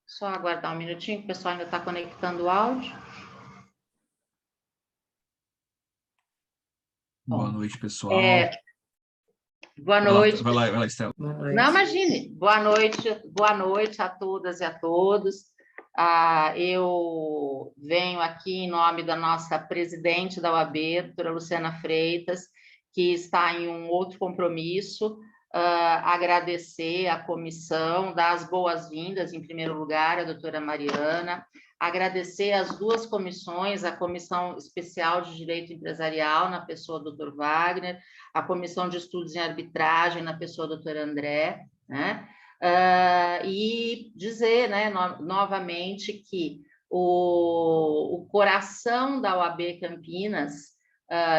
Só aguardar um minutinho, que o pessoal ainda está conectando o áudio. Boa noite, pessoal. Boa noite. Vai lá, Estela. Não, imagine. Boa noite a todas e a todos. Eu venho aqui em nome da nossa presidente da OAB, doutora Luciana Freitas, que está em um outro compromisso, agradecer à comissão, dar as boas-vindas, em primeiro lugar, à doutora Mariana, agradecer às duas comissões, a Comissão Especial de Direito Empresarial, na pessoa do Dr. Wagner, a Comissão de Estudos em Arbitragem, na pessoa do Dr. André, né? E dizer, né, novamente que o coração da OAB Campinas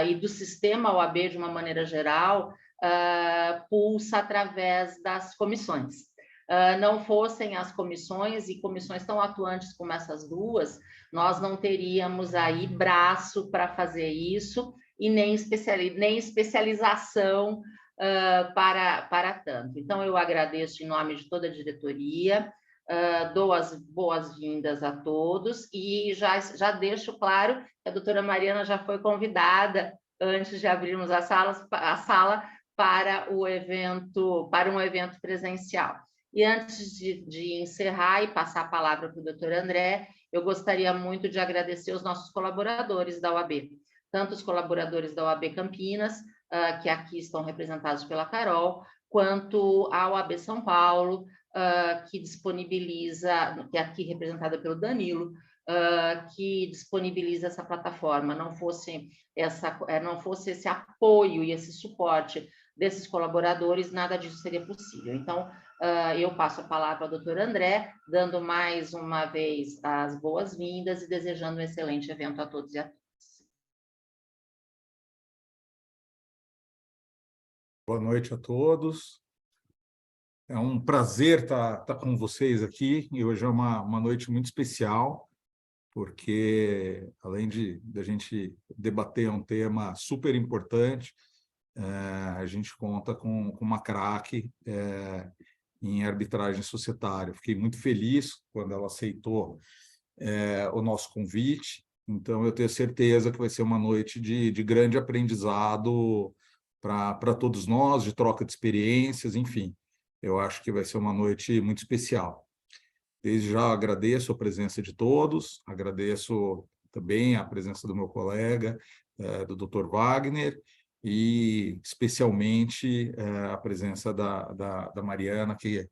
e do sistema OAB, de uma maneira geral, pulsa através das comissões. Não fossem as comissões, e comissões tão atuantes como essas duas, nós não teríamos aí braço para fazer isso e nem especialização para tanto. Então, eu agradeço em nome de toda a diretoria, dou as boas-vindas a todos e já deixo claro que a doutora Mariana já foi convidada, antes de abrirmos a sala para um evento presencial. E antes de encerrar e passar a palavra para o doutor André, eu gostaria muito de agradecer os nossos colaboradores da OAB, tanto os colaboradores da OAB Campinas, que aqui estão representados pela Carol, quanto a OAB São Paulo, que disponibiliza, que é aqui representada pelo Danilo, que disponibiliza essa plataforma. Não fosse esse apoio e esse suporte desses colaboradores, nada disso seria possível. Então, eu passo a palavra ao doutor André, dando mais uma vez as boas-vindas e desejando um excelente evento a todos e a todas. Boa noite a todos. É um prazer estar com vocês aqui, e hoje é uma noite muito especial, porque, além de a gente debater um tema super importante, a gente conta com uma craque em arbitragem societária. Fiquei muito feliz quando ela aceitou o nosso convite, então eu tenho certeza que vai ser uma noite de grande aprendizado para todos nós, de troca de experiências, enfim. Eu acho que vai ser uma noite muito especial. Desde já agradeço a presença de todos, agradeço também a presença do meu colega, do Dr. Wagner, e especialmente a presença da Mariana, que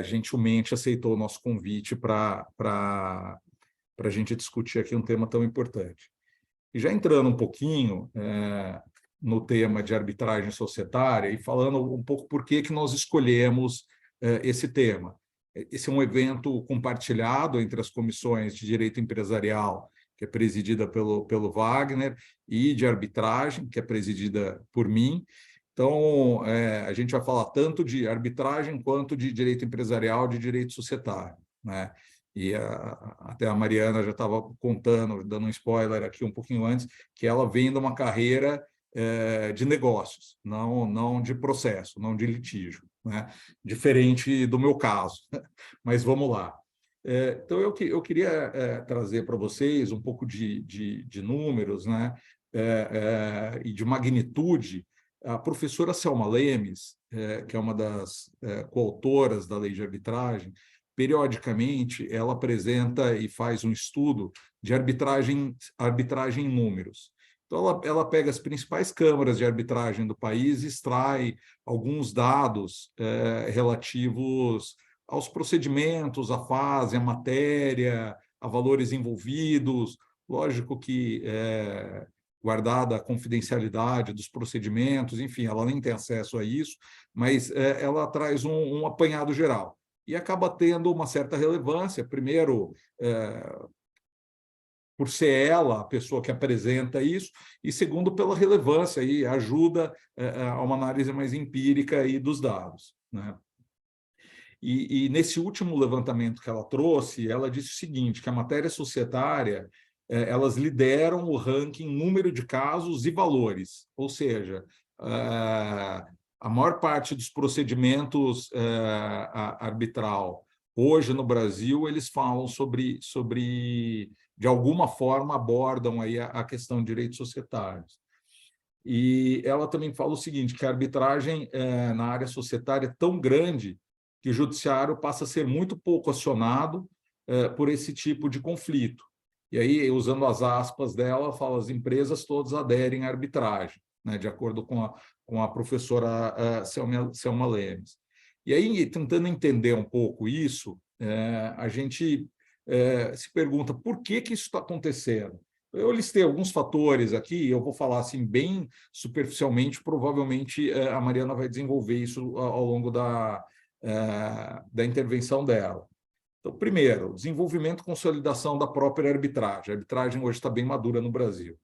gentilmente aceitou o nosso convite para a gente discutir aqui um tema tão importante. E já entrando um pouquinho no tema de arbitragem societária e falando um pouco por que nós escolhemos esse tema. Esse é um evento compartilhado entre as comissões de direito empresarial, que é presidida pelo Wagner, e de arbitragem, que é presidida por mim. Então, a gente vai falar tanto de arbitragem quanto de direito empresarial, de direito societário, né? E até a Mariana já estava contando, dando um spoiler aqui um pouquinho antes, que ela vem de uma carreira de negócios, não de processo, não de litígio, né? Diferente do meu caso, mas vamos lá. Então, eu queria trazer para vocês um pouco de números, né? E de magnitude. A professora Selma Lemes, que é uma das coautoras da lei de arbitragem, periodicamente ela apresenta e faz um estudo de arbitragem em números. Então, ela pega as principais câmaras de arbitragem do país e extrai alguns dados relativos aos procedimentos, à fase, à matéria, a valores envolvidos. Lógico que, guardada a confidencialidade dos procedimentos, enfim, ela nem tem acesso a isso, mas ela traz um apanhado geral. E acaba tendo uma certa relevância, primeiro, por ser ela a pessoa que apresenta isso, e segundo, pela relevância, e ajuda a uma análise mais empírica aí dos dados, né? E nesse último levantamento que ela trouxe, ela disse o seguinte, que a matéria societária, elas lideram o ranking em número de casos e valores, ou seja, a maior parte dos procedimentos arbitral hoje no Brasil, eles falam de alguma forma, abordam aí a questão de direitos societários. E ela também fala o seguinte, que a arbitragem na área societária é tão grande que o judiciário passa a ser muito pouco acionado por esse tipo de conflito. E aí, usando as aspas dela, fala, as empresas todas aderem à arbitragem, né, de acordo com a professora Selma Lemes. E aí, tentando entender um pouco isso, a gente se pergunta por que isso está acontecendo. Eu listei alguns fatores aqui, eu vou falar assim bem superficialmente, provavelmente a Mariana vai desenvolver isso ao longo da intervenção dela. Então, primeiro, desenvolvimento e consolidação da própria arbitragem. A arbitragem hoje está bem madura no Brasil.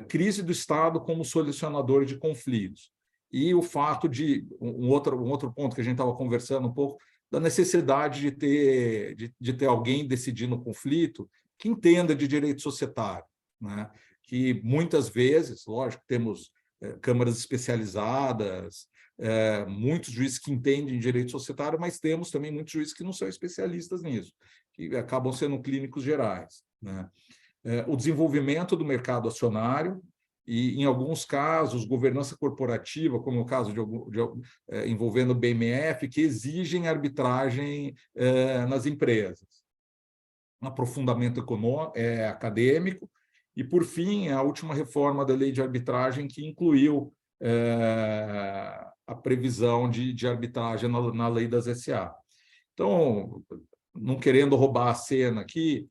Crise do Estado como solucionador de conflitos. E o fato de, um outro ponto que a gente estava conversando um pouco, da necessidade de ter alguém decidindo o conflito que entenda de direito societário, né? Que muitas vezes, lógico, temos câmaras especializadas, muitos juízes que entendem direito societário, mas temos também muitos juízes que não são especialistas nisso, que acabam sendo clínicos gerais, né? O desenvolvimento do mercado acionário e, em alguns casos, governança corporativa, como o caso envolvendo o BMF, que exigem arbitragem nas empresas. Um aprofundamento acadêmico e, por fim, a última reforma da lei de arbitragem que incluiu a previsão de arbitragem na lei das SA. Então, não querendo roubar a cena aqui,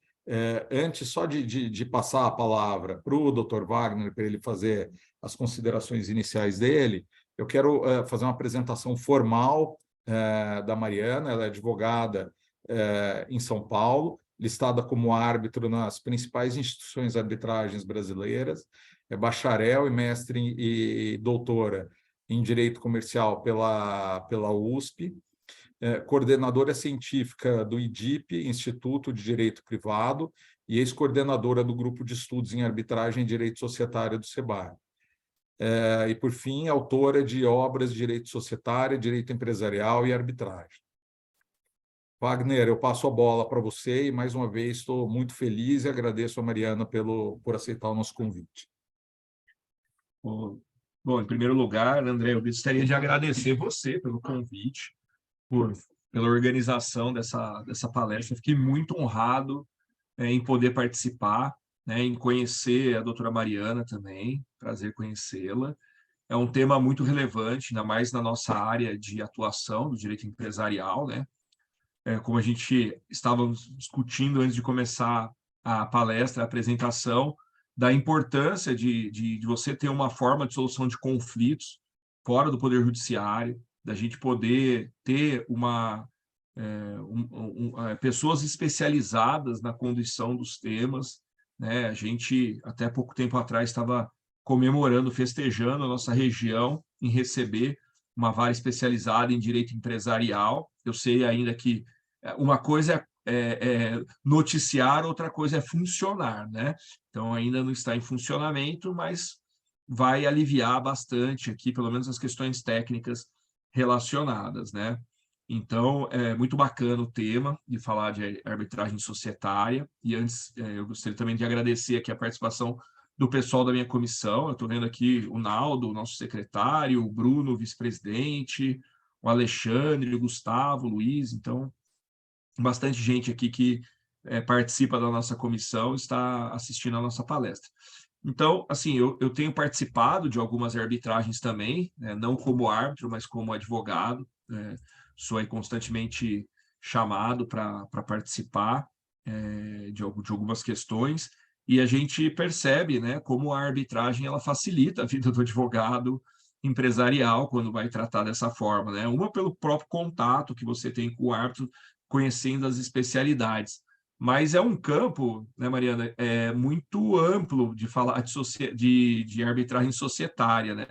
antes só de passar a palavra para o Dr. Wagner, para ele fazer as considerações iniciais dele, eu quero fazer uma apresentação formal da Mariana. Ela é advogada em São Paulo, listada como árbitro nas principais instituições de arbitragens brasileiras, é bacharel e mestre e doutora em Direito Comercial pela USP, coordenadora científica do IDIP, Instituto de Direito Privado, e ex-coordenadora do Grupo de Estudos em Arbitragem e Direito Societário do SEBAR. E, por fim, autora de obras de Direito Societário, Direito Empresarial e Arbitragem. Wagner, eu passo a bola para você e, mais uma vez, estou muito feliz e agradeço a Mariana por aceitar o nosso convite. Bom, em primeiro lugar, André, eu gostaria de agradecer você pelo convite, pela organização dessa palestra. Fiquei muito honrado em poder participar, né, em conhecer a doutora Mariana também, prazer conhecê-la. É um tema muito relevante, ainda mais na nossa área de atuação do direito empresarial, né? Como a gente estava discutindo antes de começar a palestra, a apresentação, da importância de você ter uma forma de solução de conflitos fora do Poder Judiciário, da gente poder ter pessoas especializadas na condução dos temas, né? A gente, até pouco tempo atrás, estava comemorando, festejando a nossa região em receber uma vara especializada em direito empresarial. Eu sei ainda que uma coisa é noticiar, outra coisa é funcionar, né? Então, ainda não está em funcionamento, mas vai aliviar bastante aqui, pelo menos as questões técnicas relacionadas, né? Então, é muito bacana o tema de falar de arbitragem societária. E antes, eu gostaria também de agradecer aqui a participação do pessoal da minha comissão. Eu estou vendo aqui o Naldo, o nosso secretário, o Bruno, o vice-presidente, o Alexandre, o Gustavo, o Luiz. Então, bastante gente aqui que participa da nossa comissão está assistindo a nossa palestra. Então, assim, eu tenho participado de algumas arbitragens também, né, não como árbitro, mas como advogado. Sou aí constantemente chamado para participar de algumas questões, e a gente percebe, né, como a arbitragem ela facilita a vida do advogado empresarial quando vai tratar dessa forma, né? Uma pelo próprio contato que você tem com o árbitro, conhecendo as especialidades. Mas é um campo, né, Mariana, muito amplo de falar de arbitragem societária, né?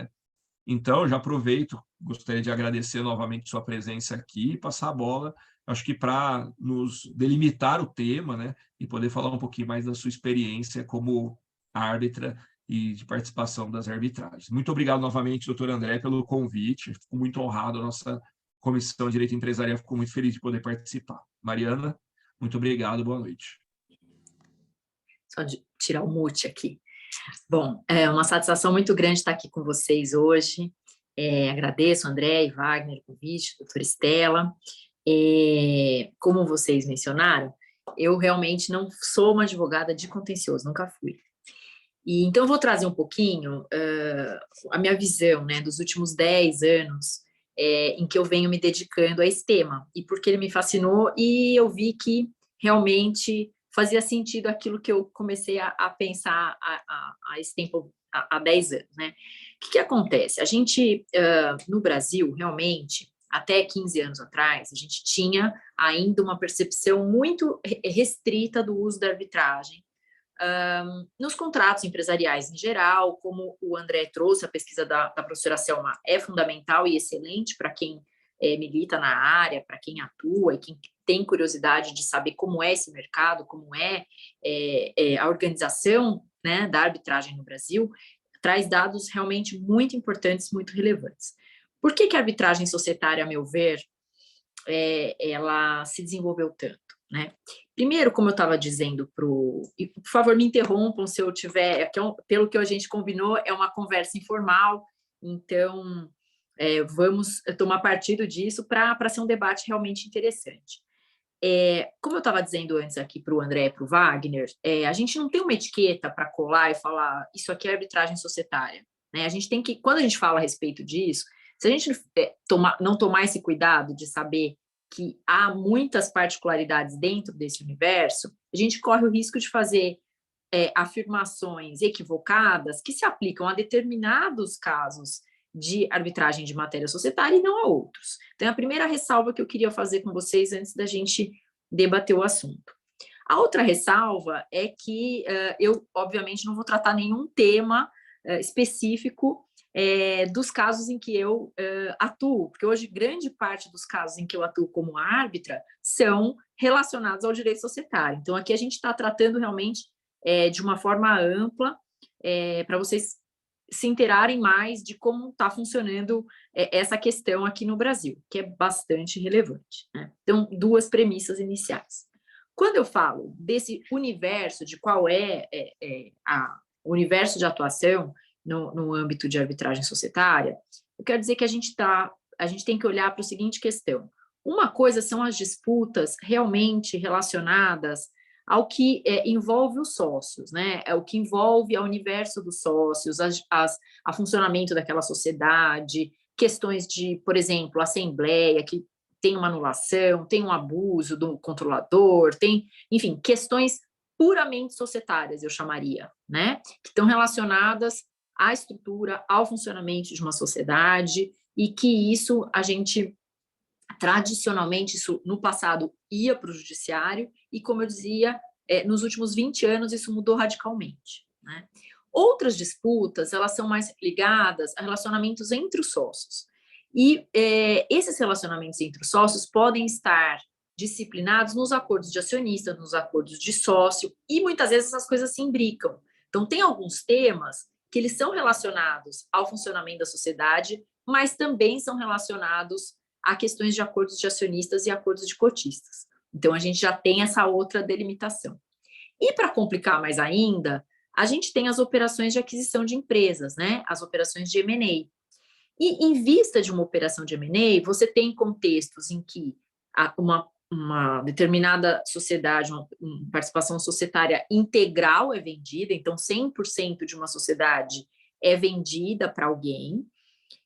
Então, já aproveito, gostaria de agradecer novamente sua presença aqui e passar a bola, acho que para nos delimitar o tema, né, e poder falar um pouquinho mais da sua experiência como árbitra e de participação das arbitragens. Muito obrigado novamente, doutor André, pelo convite. Fico muito honrado, a nossa Comissão de Direito Empresarial ficou muito feliz de poder participar. Mariana, muito obrigado, boa noite. Só de tirar o mute aqui. Bom, é uma satisfação muito grande estar aqui com vocês hoje. Agradeço, André e Wagner, o convite, doutora Estela. Como vocês mencionaram, eu realmente não sou uma advogada de contencioso, nunca fui. E então eu vou trazer um pouquinho a minha visão, né, dos últimos 10 anos em que eu venho me dedicando a esse tema, e porque ele me fascinou e eu vi que realmente fazia sentido aquilo que eu comecei a pensar há esse tempo, há 10 anos, né? O que acontece? A gente, no Brasil, realmente, até 15 anos atrás, a gente tinha ainda uma percepção muito restrita do uso da arbitragem nos contratos empresariais em geral. Como o André trouxe, a pesquisa da professora Selma é fundamental e excelente para quem milita na área, para quem atua e quem tem curiosidade de saber como é esse mercado, como é a organização, né, da arbitragem no Brasil, traz dados realmente muito importantes, muito relevantes. Por que a arbitragem societária, a meu ver, ela se desenvolveu tanto, né? Primeiro, como eu estava dizendo e por favor me interrompam se eu tiver, pelo que a gente combinou, é uma conversa informal, então vamos tomar partido disso para ser um debate realmente interessante. Como eu estava dizendo antes aqui para o André e para o Wagner, a gente não tem uma etiqueta para colar e falar isso aqui é arbitragem societária, né? A gente tem que, quando a gente fala a respeito disso, se a gente não tomar esse cuidado de saber que há muitas particularidades dentro desse universo, a gente corre o risco de fazer afirmações equivocadas que se aplicam a determinados casos de arbitragem de matéria societária e não a outros. Então, a primeira ressalva que eu queria fazer com vocês antes da gente debater o assunto. A outra ressalva é que eu, obviamente, não vou tratar nenhum tema específico dos casos em que eu atuo, porque hoje grande parte dos casos em que eu atuo como árbitra são relacionados ao direito societário. Então, aqui a gente está tratando realmente de uma forma ampla para vocês se interarem mais de como está funcionando essa questão aqui no Brasil, que é bastante relevante, né? Então, duas premissas iniciais. Quando eu falo desse universo, de qual o universo de atuação no âmbito de arbitragem societária, eu quero dizer que a gente tem que olhar para a seguinte questão. Uma coisa são as disputas realmente relacionadas ao que envolve os sócios, né? É o que envolve o universo dos sócios, a funcionamento daquela sociedade, questões de, por exemplo, assembleia, que tem uma anulação, tem um abuso do controlador, enfim, questões puramente societárias, eu chamaria, né? Que estão relacionadas à estrutura, ao funcionamento de uma sociedade, e que isso a gente tradicionalmente, isso no passado ia para o judiciário, e como eu dizia, nos últimos 20 anos isso mudou radicalmente, né? Outras disputas, elas são mais ligadas a relacionamentos entre os sócios, e esses relacionamentos entre os sócios podem estar disciplinados nos acordos de acionista, nos acordos de sócio, e muitas vezes essas coisas se imbricam. Então, tem alguns temas que eles são relacionados ao funcionamento da sociedade, mas também são relacionados a questões de acordos de acionistas e acordos de cotistas. Então, a gente já tem essa outra delimitação. E, para complicar mais ainda, a gente tem as operações de aquisição de empresas, né? As operações de M&A. E, em vista de uma operação de M&A, você tem contextos em que uma determinada sociedade, uma participação societária integral é vendida, então 100% de uma sociedade é vendida para alguém.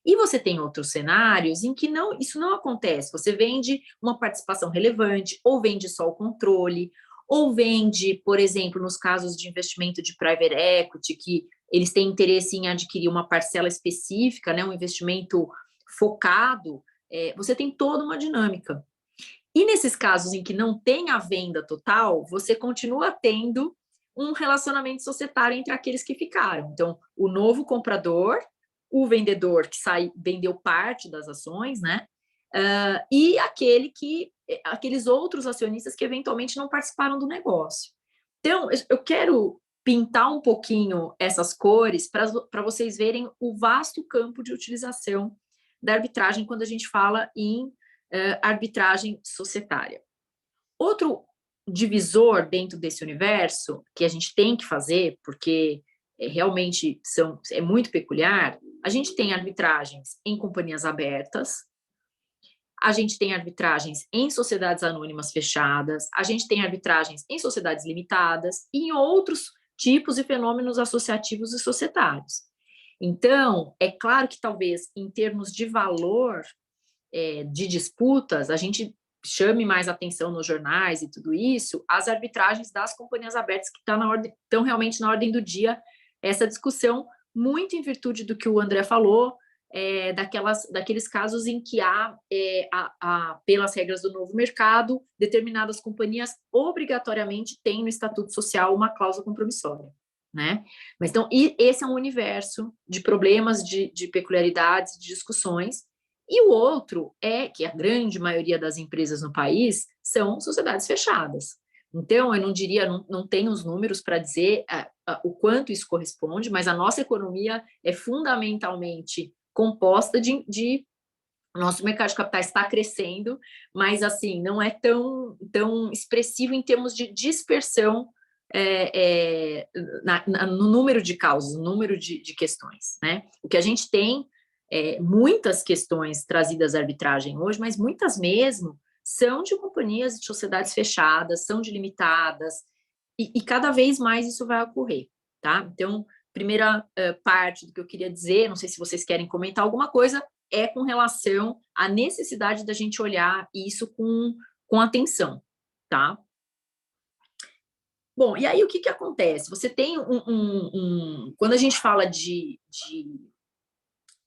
E você tem outros cenários em que isso não acontece. Você vende uma participação relevante, ou vende só o controle, ou vende, por exemplo, nos casos de investimento de private equity, que eles têm interesse em adquirir uma parcela específica, né, um investimento focado, você tem toda uma dinâmica. E nesses casos em que não tem a venda total, você continua tendo um relacionamento societário entre aqueles que ficaram. Então, o novo comprador, o vendedor que vendeu parte das ações, né? E aqueles outros acionistas que eventualmente não participaram do negócio. Então, eu quero pintar um pouquinho essas cores para vocês verem o vasto campo de utilização da arbitragem quando a gente fala em arbitragem societária. Outro divisor dentro desse universo que a gente tem que fazer, porque realmente é muito peculiar, a gente tem arbitragens em companhias abertas, a gente tem arbitragens em sociedades anônimas fechadas, a gente tem arbitragens em sociedades limitadas e em outros tipos e fenômenos associativos e societários. Então, é claro que talvez em termos de valor de disputas, a gente chame mais atenção nos jornais e tudo isso, as arbitragens das companhias abertas que estão realmente na ordem do dia, essa discussão, muito em virtude do que o André falou, daqueles casos em que há, pelas regras do novo mercado, determinadas companhias obrigatoriamente têm no Estatuto Social uma cláusula compromissória, né? Mas então, esse é um universo de problemas, de peculiaridades, de discussões, e o outro é que a grande maioria das empresas no país são sociedades fechadas. Então, eu não diria, não tenho os números para dizer o quanto isso corresponde, mas a nossa economia é fundamentalmente composta o nosso mercado de capitais está crescendo, mas assim, não é tão expressivo em termos de dispersão no número de causas, no número de questões, né? O que a gente tem muitas questões trazidas à arbitragem hoje, mas muitas mesmo são de companhias de sociedades fechadas, são de limitadas, e cada vez mais isso vai ocorrer, tá? Então, primeira parte do que eu queria dizer, não sei se vocês querem comentar alguma coisa, é com relação à necessidade da gente olhar isso com atenção, tá? Bom, e aí o que acontece? Você tem quando a gente fala de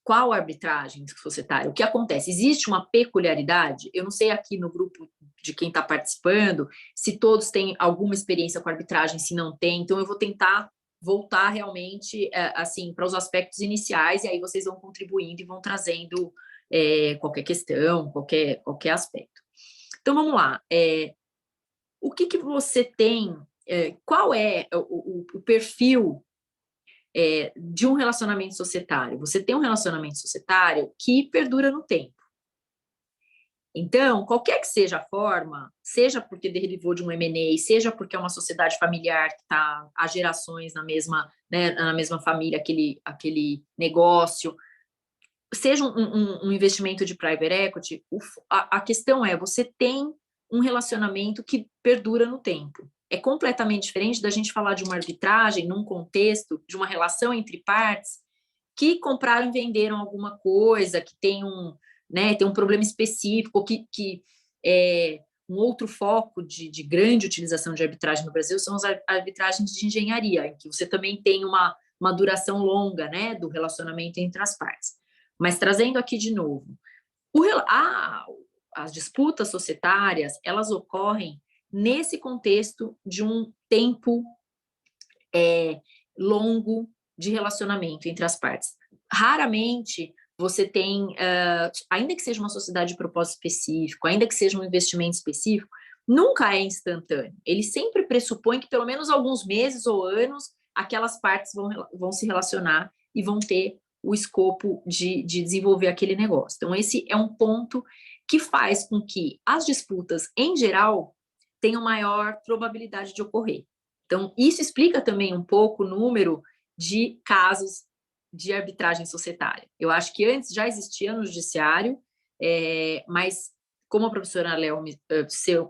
qual arbitragem societária, o que acontece? Existe uma peculiaridade, eu não sei aqui no grupo de quem está participando, se todos têm alguma experiência com arbitragem, se não tem, então eu vou tentar voltar realmente assim para os aspectos iniciais, e aí vocês vão contribuindo e vão trazendo qualquer questão, qualquer aspecto. Então vamos lá, o que você tem, qual é o perfil de um relacionamento societário? Você tem um relacionamento societário que perdura no tempo. Então, qualquer que seja a forma, seja porque derivou de um M&A, seja porque é uma sociedade familiar que está há gerações na mesma família, aquele negócio, seja um investimento de private equity, a questão é, você tem um relacionamento que perdura no tempo. É completamente diferente da gente falar de uma arbitragem num contexto de uma relação entre partes que compraram e venderam alguma coisa, que tem um problema específico, que um outro foco de grande utilização de arbitragem no Brasil são as arbitragens de engenharia, em que você também tem uma duração longa, né, do relacionamento entre as partes. Mas trazendo aqui de novo, as disputas societárias, elas ocorrem nesse contexto de um tempo longo de relacionamento entre as partes. Raramente você tem, ainda que seja uma sociedade de propósito específico, ainda que seja um investimento específico, nunca é instantâneo. Ele sempre pressupõe que pelo menos alguns meses ou anos aquelas partes vão se relacionar e vão ter o escopo de desenvolver aquele negócio. Então, esse é um ponto que faz com que as disputas, em geral, tenham maior probabilidade de ocorrer. Então, isso explica também um pouco o número de casos de arbitragem societária. Eu acho que antes já existia no judiciário, mas como a professora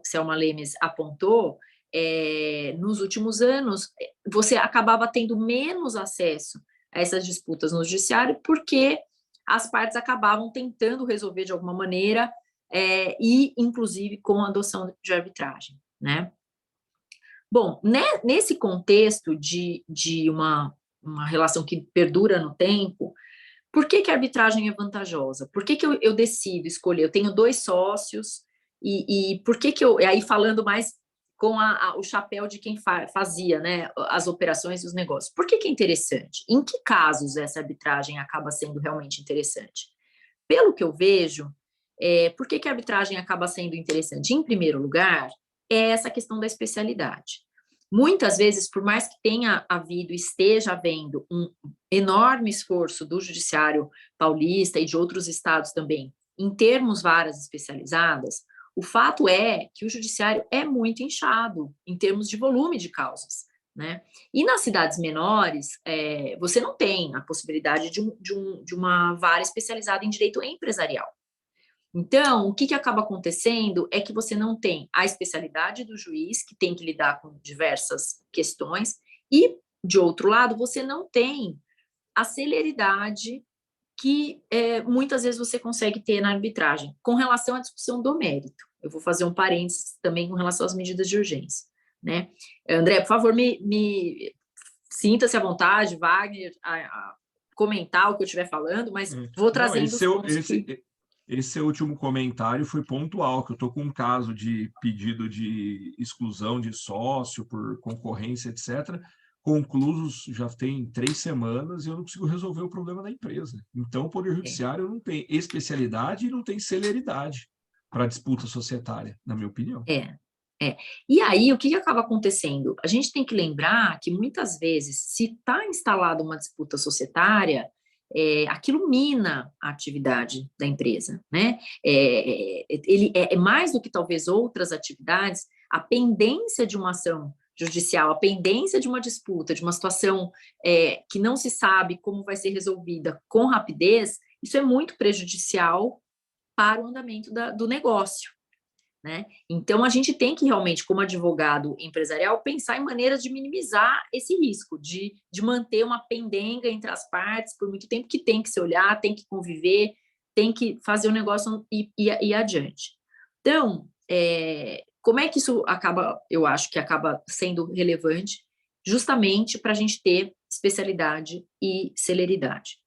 Selma Lemes apontou, nos últimos anos, você acabava tendo menos acesso a essas disputas no judiciário, porque as partes acabavam tentando resolver de alguma maneira, e inclusive com a adoção de arbitragem, né? Bom, nesse contexto de uma relação que perdura no tempo, por que a arbitragem é vantajosa? Por que eu decido escolher? Eu tenho 2 sócios, e por que eu... Aí falando mais com o chapéu de quem fazia, né, as operações e os negócios. Por que é interessante? Em que casos essa arbitragem acaba sendo realmente interessante? Pelo que eu vejo, por que a arbitragem acaba sendo interessante? Em primeiro lugar, é essa questão da especialidade. Muitas vezes, por mais que tenha havido, esteja havendo um enorme esforço do Judiciário paulista e de outros estados também, em termos varas especializadas, o fato é que o Judiciário é muito inchado em termos de volume de causas, né? E nas cidades menores, você não tem a possibilidade de uma vara especializada em direito empresarial. Então, o que acaba acontecendo é que você não tem a especialidade do juiz, que tem que lidar com diversas questões, e, de outro lado, você não tem a celeridade que muitas vezes você consegue ter na arbitragem, com relação à discussão do mérito. Eu vou fazer um parênteses também com relação às medidas de urgência, né? André, por favor, me sinta-se à vontade, Wagner, a comentar o que eu estiver falando, mas vou trazendo os pontos que... Esse último comentário foi pontual, que eu estou com um caso de pedido de exclusão de sócio por concorrência, etc., conclusos já tem 3 semanas e eu não consigo resolver o problema da empresa. Então, o Poder Judiciário não tem especialidade e não tem celeridade para a disputa societária, na minha opinião. E aí, o que acaba acontecendo? A gente tem que lembrar que, muitas vezes, se está instalada uma disputa societária, aquilo mina a atividade da empresa, né? Ele é mais do que talvez outras atividades, a pendência de uma ação judicial, a pendência de uma disputa, de uma situação que não se sabe como vai ser resolvida com rapidez, isso é muito prejudicial para o andamento do negócio, né? Então, a gente tem que realmente, como advogado empresarial, pensar em maneiras de minimizar esse risco, de manter uma pendenga entre as partes por muito tempo, que tem que se olhar, tem que conviver, tem que fazer o negócio ir adiante. Então, como é que isso acaba, eu acho que acaba sendo relevante, justamente para a gente ter especialidade e celeridade.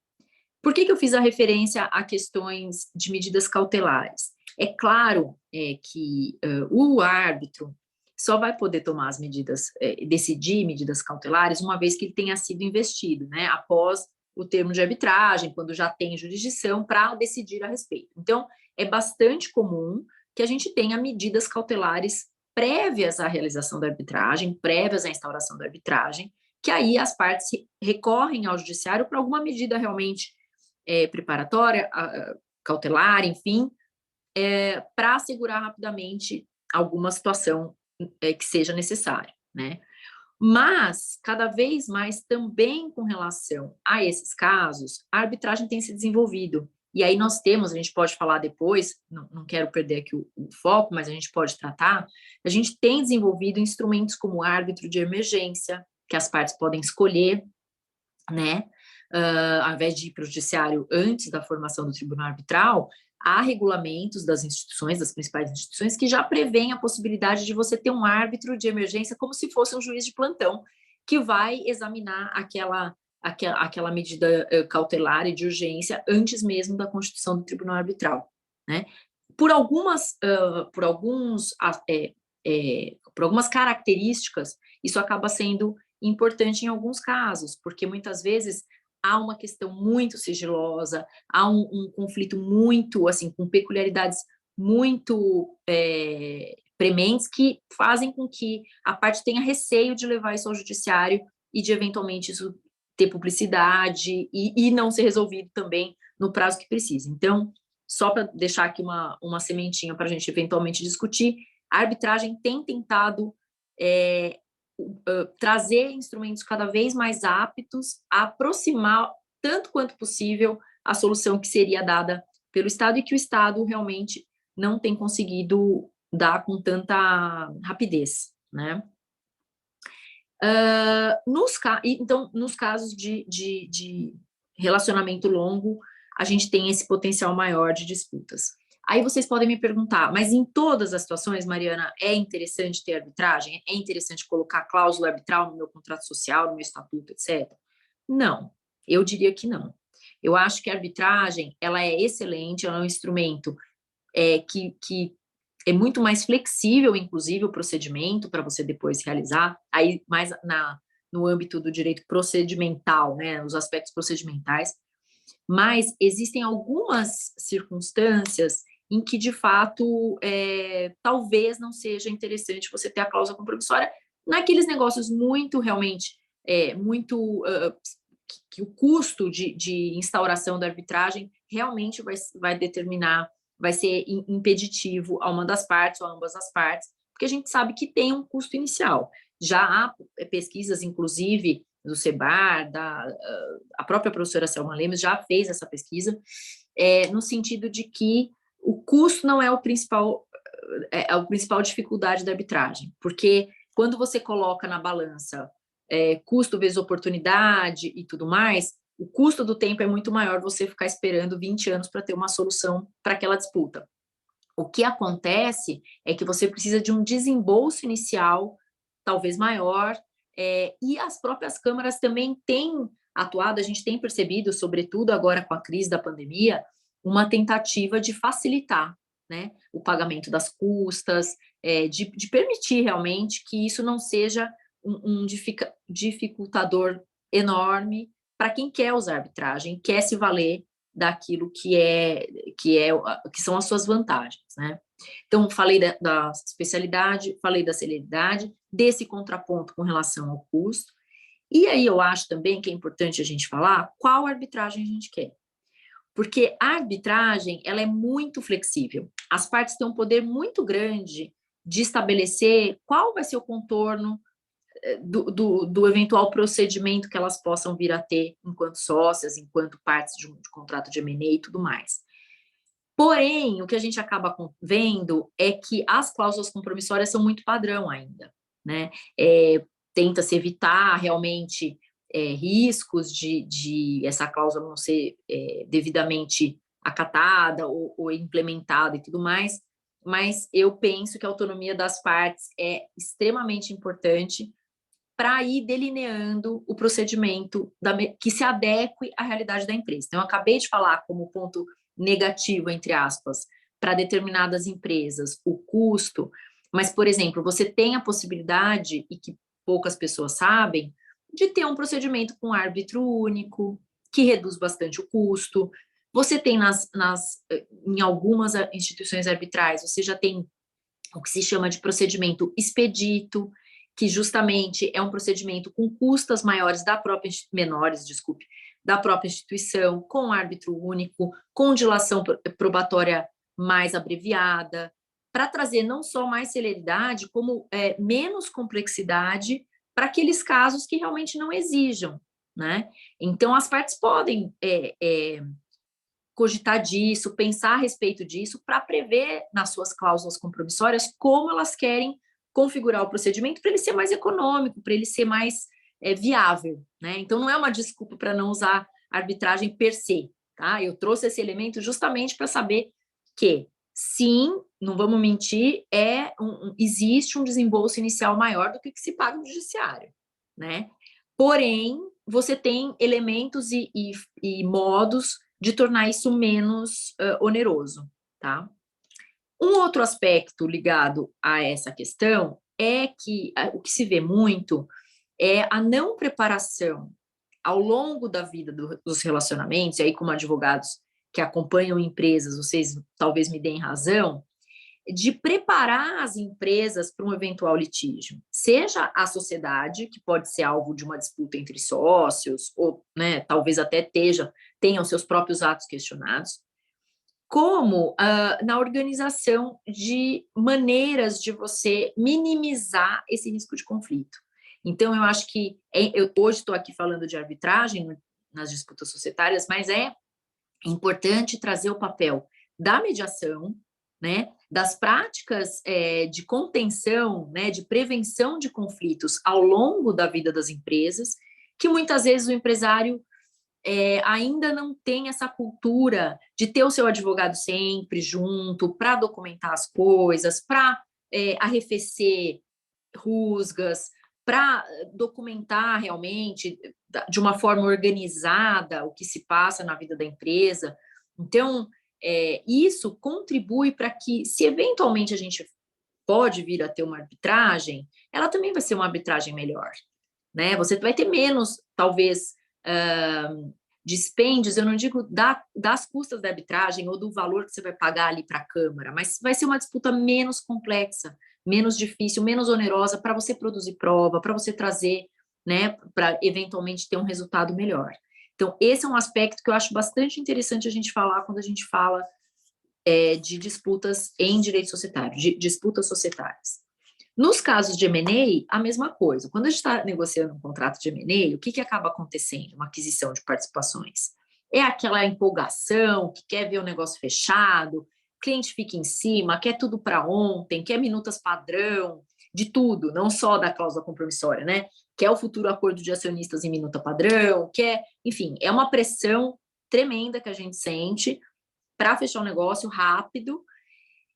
Por que eu fiz a referência a questões de medidas cautelares? É claro que o árbitro só vai poder tomar as medidas, decidir medidas cautelares, uma vez que ele tenha sido investido, né, após o termo de arbitragem, quando já tem jurisdição para decidir a respeito. Então, é bastante comum que a gente tenha medidas cautelares prévias à realização da arbitragem, prévias à instauração da arbitragem, que aí as partes recorrem ao judiciário para alguma medida realmente preparatória, cautelar, enfim, para assegurar rapidamente alguma situação que seja necessária, né? Mas, cada vez mais, também com relação a esses casos, a arbitragem tem se desenvolvido. E aí nós temos, a gente pode falar depois, não quero perder aqui o foco, mas a gente pode tratar, a gente tem desenvolvido instrumentos como o árbitro de emergência, que as partes podem escolher, né? Ao invés de ir para o judiciário antes da formação do tribunal arbitral, há regulamentos das instituições, das principais instituições, que já prevêem a possibilidade de você ter um árbitro de emergência como se fosse um juiz de plantão, que vai examinar aquela medida cautelar e de urgência antes mesmo da constituição do tribunal arbitral, né? Por algumas características, isso acaba sendo importante em alguns casos, porque muitas vezes há uma questão muito sigilosa, há um conflito muito, assim, com peculiaridades muito prementes, que fazem com que a parte tenha receio de levar isso ao judiciário e de, eventualmente, isso ter publicidade e não ser resolvido também no prazo que precisa. Então, só para deixar aqui uma sementinha para a gente eventualmente discutir, a arbitragem tem tentado trazer instrumentos cada vez mais aptos a aproximar, tanto quanto possível, a solução que seria dada pelo Estado e que o Estado realmente não tem conseguido dar com tanta rapidez, né? Então, nos casos de relacionamento longo, a gente tem esse potencial maior de disputas. Aí vocês podem me perguntar, mas em todas as situações, Mariana, é interessante ter arbitragem? É interessante colocar cláusula arbitral no meu contrato social, no meu estatuto, etc? Não, eu diria que não. Eu acho que a arbitragem, ela é excelente, ela é um instrumento que é muito mais flexível, inclusive, o procedimento para você depois realizar, aí mais no âmbito do direito procedimental, né, os aspectos procedimentais, mas existem algumas circunstâncias em que, de fato, talvez não seja interessante você ter a cláusula compromissória, naqueles negócios muito, realmente, que o custo de instauração da arbitragem realmente vai determinar, vai ser impeditivo a uma das partes ou a ambas as partes, porque a gente sabe que tem um custo inicial. Já há pesquisas, inclusive, do SEBAR, a própria professora Selma Lemos já fez essa pesquisa, no sentido de que o custo não é a principal dificuldade da arbitragem, porque quando você coloca na balança custo vezes oportunidade e tudo mais, o custo do tempo é muito maior você ficar esperando 20 anos para ter uma solução para aquela disputa. O que acontece é que você precisa de um desembolso inicial, talvez maior, e as próprias câmaras também têm atuado, a gente tem percebido, sobretudo agora com a crise da pandemia, uma tentativa de facilitar, né, o pagamento das custas, de permitir realmente que isso não seja um dificultador enorme para quem quer usar arbitragem, quer se valer daquilo que são as suas vantagens, né? Então, falei da especialidade, falei da celeridade, desse contraponto com relação ao custo, e aí eu acho também que é importante a gente falar qual arbitragem a gente quer. Porque a arbitragem, ela é muito flexível. As partes têm um poder muito grande de estabelecer qual vai ser o contorno do eventual procedimento que elas possam vir a ter enquanto sócias, enquanto partes de contrato de M&A e tudo mais. Porém, o que a gente acaba vendo é que as cláusulas compromissórias são muito padrão ainda, né? Tenta-se evitar realmente riscos de essa cláusula não ser devidamente acatada ou implementada e tudo mais, mas eu penso que a autonomia das partes é extremamente importante para ir delineando o procedimento que se adeque à realidade da empresa. Então, eu acabei de falar como ponto negativo, entre aspas, para determinadas empresas, o custo, mas, por exemplo, você tem a possibilidade, e que poucas pessoas sabem, de ter um procedimento com árbitro único, que reduz bastante o custo. Você tem em algumas instituições arbitrais, você já tem o que se chama de procedimento expedito, que justamente é um procedimento com custas menores da própria instituição, com árbitro único, com dilação probatória mais abreviada, para trazer não só mais celeridade, como menos complexidade para aqueles casos que realmente não exijam, né? Então, as partes podem cogitar disso, pensar a respeito disso, para prever nas suas cláusulas compromissórias como elas querem configurar o procedimento para ele ser mais econômico, para ele ser mais viável, né? Então, não é uma desculpa para não usar arbitragem per se, tá? Eu trouxe esse elemento justamente para saber que, sim, não vamos mentir, existe um desembolso inicial maior do que se paga no judiciário, né? Porém, você tem elementos e modos de tornar isso menos oneroso, tá? Um outro aspecto ligado a essa questão é que o que se vê muito é a não preparação ao longo da vida dos relacionamentos, e aí como advogados que acompanham empresas, vocês talvez me deem razão, de preparar as empresas para um eventual litígio, seja a sociedade, que pode ser alvo de uma disputa entre sócios, ou, né, talvez até tenham seus próprios atos questionados, como na organização de maneiras de você minimizar esse risco de conflito. Então, eu acho que, hoje estou aqui falando de arbitragem nas disputas societárias, mas é importante trazer o papel da mediação, né, das práticas de contenção, né, de prevenção de conflitos ao longo da vida das empresas, que muitas vezes o empresário ainda não tem essa cultura de ter o seu advogado sempre junto para documentar as coisas, para arrefecer rusgas, para documentar realmente de uma forma organizada o que se passa na vida da empresa. Então, isso contribui para que, se eventualmente a gente pode vir a ter uma arbitragem, ela também vai ser uma arbitragem melhor, né? Você vai ter menos, talvez, dispêndios, eu não digo das custas da arbitragem ou do valor que você vai pagar ali para a Câmara, mas vai ser uma disputa menos complexa, menos difícil, menos onerosa para você produzir prova, para você trazer, né, para eventualmente ter um resultado melhor. Então, esse é um aspecto que eu acho bastante interessante a gente falar quando a gente fala de disputas em direito societário, de disputas societárias. Nos casos de M&A, a mesma coisa. Quando a gente está negociando um contrato de M&A, o que acaba acontecendo? Uma aquisição de participações. É aquela empolgação, que quer ver o negócio fechado, o cliente fica em cima, quer tudo para ontem, quer minutas padrão, de tudo, não só da cláusula compromissória, né? Quer o futuro acordo de acionistas em minuta padrão, quer, enfim, é uma pressão tremenda que a gente sente para fechar um negócio rápido,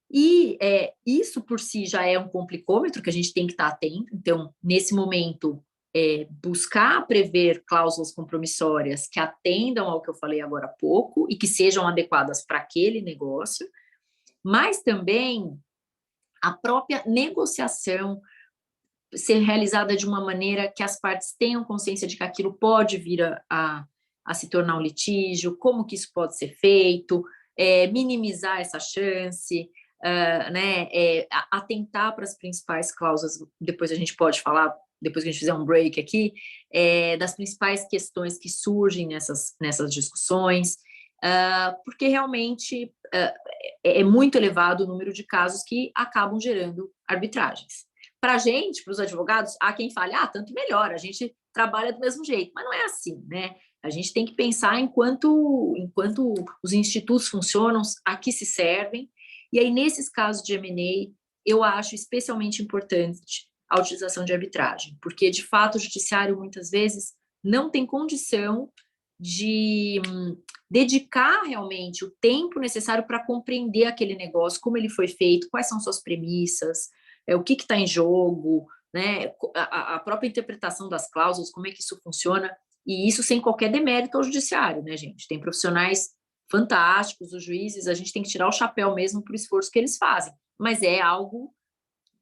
e isso por si já é um complicômetro que a gente tem que estar atento. Então, nesse momento, buscar prever cláusulas compromissórias que atendam ao que eu falei agora há pouco e que sejam adequadas para aquele negócio, mas também a própria negociação ser realizada de uma maneira que as partes tenham consciência de que aquilo pode vir a se tornar um litígio, como que isso pode ser feito, minimizar essa chance, né, atentar para as principais cláusulas. Depois a gente pode falar, depois que a gente fizer um break aqui, das principais questões que surgem nessas discussões, porque realmente é muito elevado o número de casos que acabam gerando arbitragens. Para a gente, para os advogados, há quem fale, tanto melhor, a gente trabalha do mesmo jeito, mas não é assim, né? A gente tem que pensar enquanto os institutos funcionam, a que se servem, e aí, nesses casos de M&A, eu acho especialmente importante a utilização de arbitragem, porque, de fato, o judiciário, muitas vezes, não tem condição de dedicar realmente o tempo necessário para compreender aquele negócio, como ele foi feito, quais são suas premissas, o que está em jogo, né, a própria interpretação das cláusulas, como é que isso funciona, e isso sem qualquer demérito ao judiciário, né, gente? Tem profissionais fantásticos, os juízes, a gente tem que tirar o chapéu mesmo para o esforço que eles fazem, mas é algo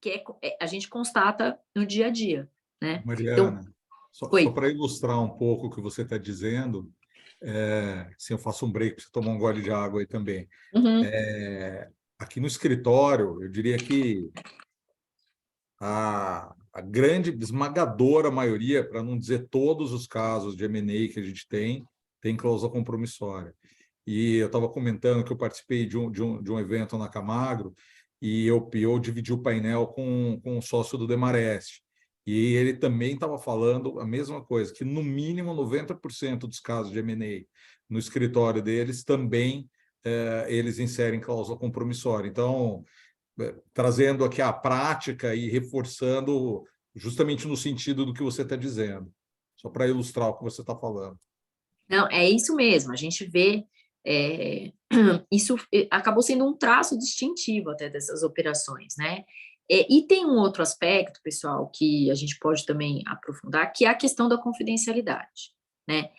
que a gente constata no dia a dia, né? Mariana, Então, só para ilustrar um pouco o que você está dizendo, se eu faço um break, para você tomar um gole de água aí também. Aqui no escritório, eu diria que a grande, esmagadora maioria, para não dizer todos os casos de M&A que a gente tem cláusula compromissória. E eu estava comentando que eu participei de um evento na Camagro e eu dividi o painel com um sócio do Demarest. E ele também estava falando a mesma coisa, que no mínimo 90% dos casos de M&A no escritório deles também eles inserem cláusula compromissória. Então, trazendo aqui a prática e reforçando justamente no sentido do que você está dizendo, só para ilustrar o que você está falando. Não, é isso mesmo, a gente vê, isso acabou sendo um traço distintivo até dessas operações, né? E tem um outro aspecto, pessoal, que a gente pode também aprofundar, que é a questão da confidencialidade, né?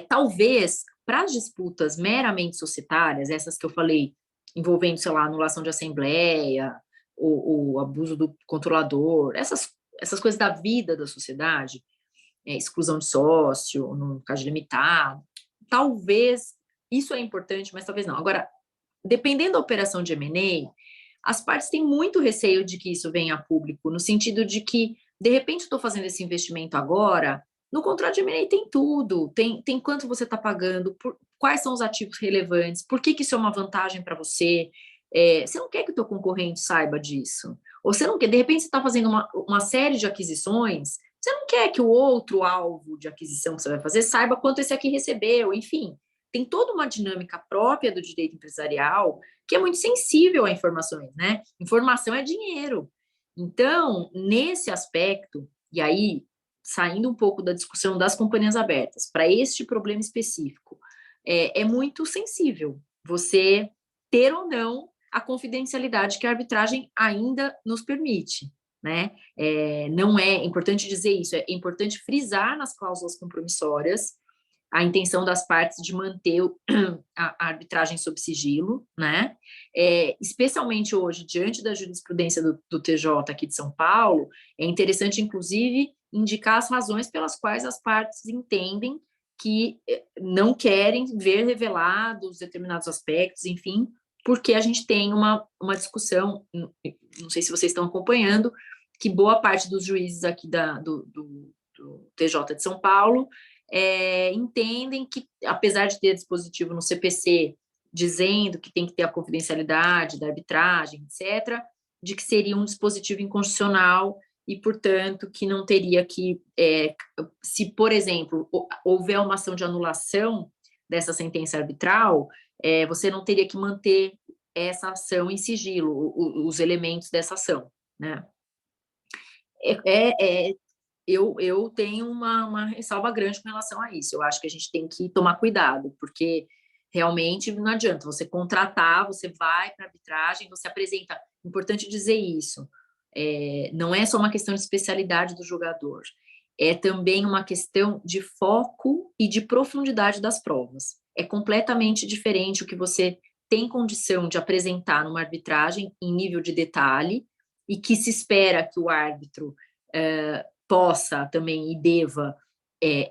Talvez, para as disputas meramente societárias, essas que eu falei, envolvendo, sei lá, anulação de assembleia, o abuso do controlador, essas coisas da vida da sociedade, exclusão de sócio, no caso limitado, talvez isso é importante, mas talvez não. Agora, dependendo da operação de M&A, as partes têm muito receio de que isso venha a público, no sentido de que, de repente, estou fazendo esse investimento agora, no contrato de M&A tem tudo, tem quanto você está pagando, quais são os ativos relevantes, por que isso é uma vantagem para você, você não quer que o teu concorrente saiba disso, ou você não quer, de repente você está fazendo uma série de aquisições, você não quer que o outro alvo de aquisição que você vai fazer saiba quanto esse aqui recebeu, enfim, tem toda uma dinâmica própria do direito empresarial que é muito sensível a informações, né? Informação é dinheiro. Então, nesse aspecto, e aí, saindo um pouco da discussão das companhias abertas, para este problema específico, é muito sensível você ter ou não a confidencialidade que a arbitragem ainda nos permite, né? Não é importante dizer isso, é importante frisar nas cláusulas compromissórias a intenção das partes de manter a arbitragem sob sigilo, né? Especialmente hoje, diante da jurisprudência do TJ aqui de São Paulo, é interessante, inclusive, indicar as razões pelas quais as partes entendem que não querem ver revelados determinados aspectos, enfim, porque a gente tem uma discussão, não sei se vocês estão acompanhando, que boa parte dos juízes aqui do TJ de São Paulo entendem que, apesar de ter dispositivo no CPC dizendo que tem que ter a confidencialidade da arbitragem, etc., de que seria um dispositivo inconstitucional e, portanto, que não teria que, se, por exemplo, houver uma ação de anulação dessa sentença arbitral, você não teria que manter essa ação em sigilo, os elementos dessa ação, né? Eu tenho uma ressalva grande com relação a isso. Eu acho que a gente tem que tomar cuidado, porque realmente não adianta você contratar, você vai para a arbitragem, você apresenta. Importante dizer isso. Não é só uma questão de especialidade do jogador, é também uma questão de foco e de profundidade das provas. É completamente diferente o que você tem condição de apresentar numa arbitragem em nível de detalhe e que se espera que o árbitro possa também e deva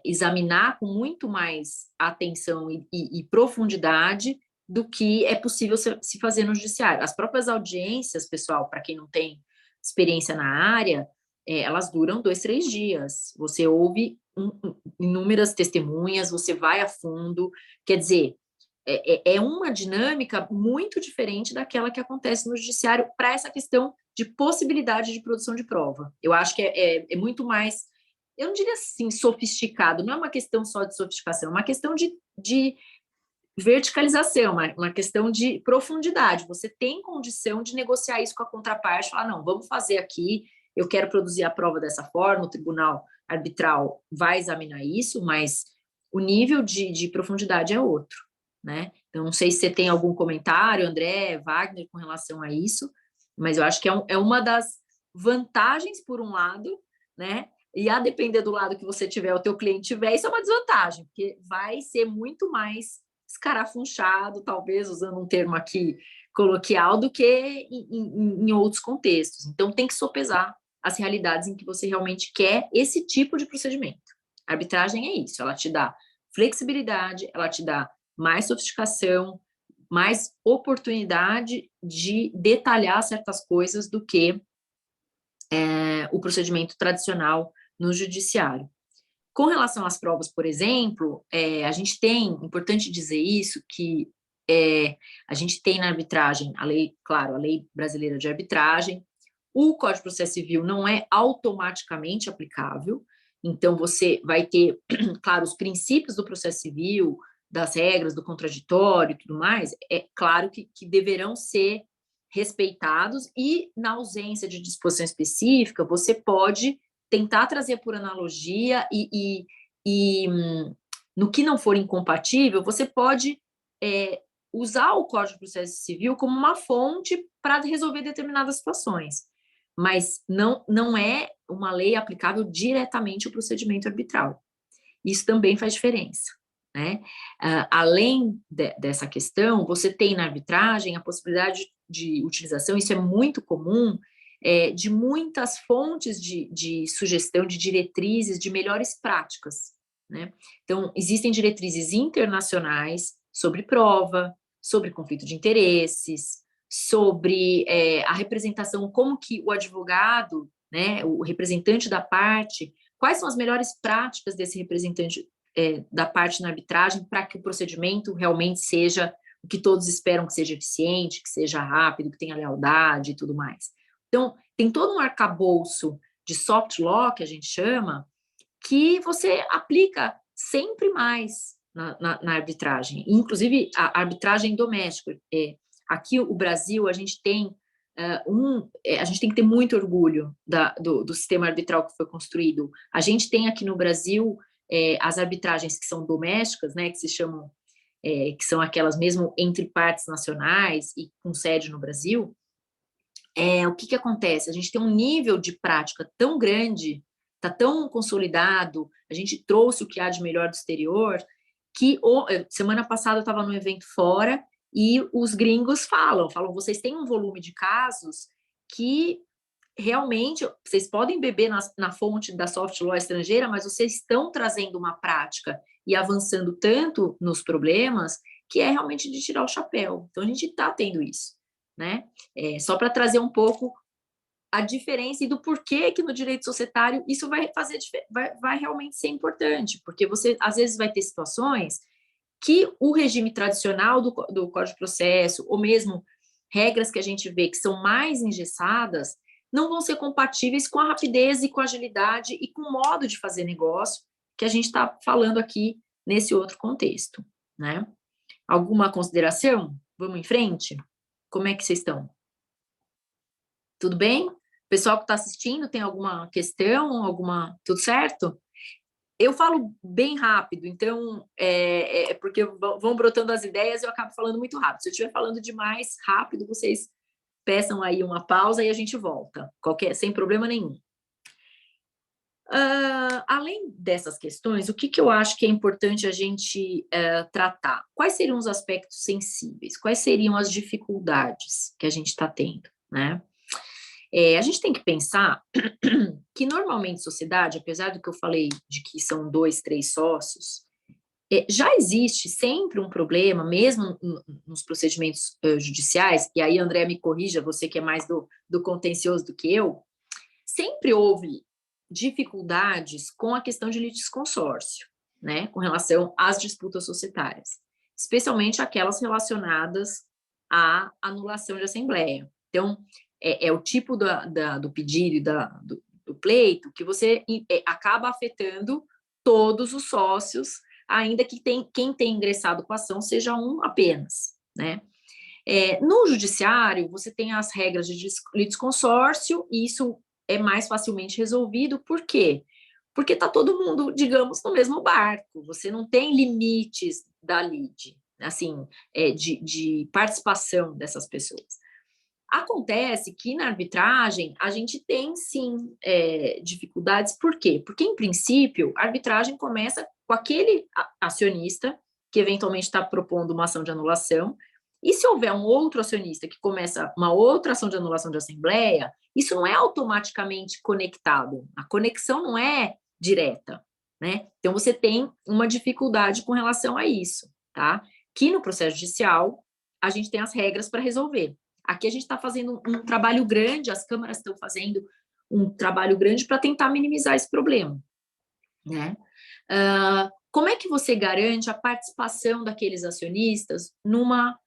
examinar com muito mais atenção e profundidade do que é possível se fazer no judiciário. As próprias audiências, pessoal, para quem não tem experiência na área, elas duram 2, 3 dias. Você ouve inúmeras testemunhas, você vai a fundo, quer dizer, é uma dinâmica muito diferente daquela que acontece no judiciário para essa questão de possibilidade de produção de prova. Eu acho que é muito mais, eu não diria assim, sofisticado, não é uma questão só de sofisticação, é uma questão de verticalização, uma questão de profundidade. Você tem condição de negociar isso com a contraparte, falar, não, vamos fazer aqui, eu quero produzir a prova dessa forma, o tribunal arbitral vai examinar isso, mas o nível de profundidade é outro, né? Então, não sei se você tem algum comentário, André, Wagner, com relação a isso, mas eu acho que é uma das vantagens, por um lado, né? E a depender do lado que você tiver, o teu cliente tiver, isso é uma desvantagem, porque vai ser muito mais escarafunchado, talvez, usando um termo aqui coloquial, do que em outros contextos. Então, tem que sopesar as realidades em que você realmente quer esse tipo de procedimento. A arbitragem é isso, ela te dá flexibilidade, ela te dá mais sofisticação, mais oportunidade de detalhar certas coisas do que o procedimento tradicional no judiciário. Com relação às provas, por exemplo, a gente tem, importante dizer isso, que a gente tem na arbitragem, a lei brasileira de arbitragem, o Código de Processo Civil não é automaticamente aplicável, então você vai ter, claro, os princípios do processo civil, das regras, do contraditório e tudo mais, é claro que deverão ser respeitados e, na ausência de disposição específica, você pode tentar trazer por analogia e no que não for incompatível, você pode usar o Código de Processo Civil como uma fonte para resolver determinadas situações, mas não é uma lei aplicável diretamente ao procedimento arbitral. Isso também faz diferença, né? Além dessa questão, você tem na arbitragem a possibilidade de utilização, isso é muito comum, de muitas fontes de sugestão, de diretrizes, de melhores práticas, né? Então, existem diretrizes internacionais sobre prova, sobre conflito de interesses, sobre a representação, como que o advogado, né, o representante da parte, quais são as melhores práticas desse representante da parte na arbitragem para que o procedimento realmente seja o que todos esperam que seja eficiente, que seja rápido, que tenha lealdade e tudo mais. Então, tem todo um arcabouço de soft law, que a gente chama, que você aplica sempre mais na arbitragem, inclusive a arbitragem doméstica. Aqui, o Brasil, a gente tem a gente tem que ter muito orgulho do sistema arbitral que foi construído. A gente tem aqui no Brasil as arbitragens que são domésticas, né, que se chamam, que são aquelas mesmo entre partes nacionais e com sede no Brasil. O que acontece? A gente tem um nível de prática tão grande, está tão consolidado, a gente trouxe o que há de melhor do exterior, que semana passada eu estava num evento fora e os gringos falam, vocês têm um volume de casos que realmente vocês podem beber na fonte da soft law estrangeira, mas vocês estão trazendo uma prática e avançando tanto nos problemas que é realmente de tirar o chapéu. Então, a gente está tendo isso, né? Só para trazer um pouco a diferença e do porquê que no direito societário isso vai realmente ser importante, porque você, às vezes, vai ter situações que o regime tradicional do Código de Processo, ou mesmo regras que a gente vê que são mais engessadas, não vão ser compatíveis com a rapidez e com a agilidade e com o modo de fazer negócio que a gente está falando aqui nesse outro contexto, né? Alguma consideração? Vamos em frente? Como é que vocês estão? Tudo bem? O pessoal que está assistindo tem alguma questão? Tudo certo? Eu falo bem rápido, então, porque vão brotando as ideias e eu acabo falando muito rápido. Se eu estiver falando demais rápido, vocês peçam aí uma pausa e a gente volta, sem problema nenhum. Além dessas questões, o que eu acho que é importante a gente tratar? Quais seriam os aspectos sensíveis? Quais seriam as dificuldades que a gente está tendo, né? A gente tem que pensar que normalmente sociedade, apesar do que eu falei de que são 2, 3 sócios, já existe sempre um problema, mesmo nos procedimentos judiciais, e aí, André, me corrija, você que é mais do contencioso do que eu, sempre houve dificuldades com a questão de litisconsórcio, né, com relação às disputas societárias, especialmente aquelas relacionadas à anulação de assembleia. Então, é o tipo do pedido e do pleito que você acaba afetando todos os sócios, ainda que quem tem ingressado com a ação seja um apenas, né? No judiciário, você tem as regras de litisconsórcio, e isso é mais facilmente resolvido. Por quê? Porque está todo mundo, digamos, no mesmo barco. Você não tem limites da lide, assim, de participação dessas pessoas. Acontece que na arbitragem a gente tem, sim, dificuldades. Por quê? Porque, em princípio, a arbitragem começa com aquele acionista que eventualmente está propondo uma ação de anulação, e se houver um outro acionista que começa uma outra ação de anulação de assembleia, isso não é automaticamente conectado, a conexão não é direta, né? Então, você tem uma dificuldade com relação a isso, tá? Que no processo judicial, a gente tem as regras para resolver. Aqui a gente está fazendo um trabalho grande, as câmaras estão fazendo um trabalho grande para tentar minimizar esse problema, né? Como é que você garante a participação daqueles acionistas numa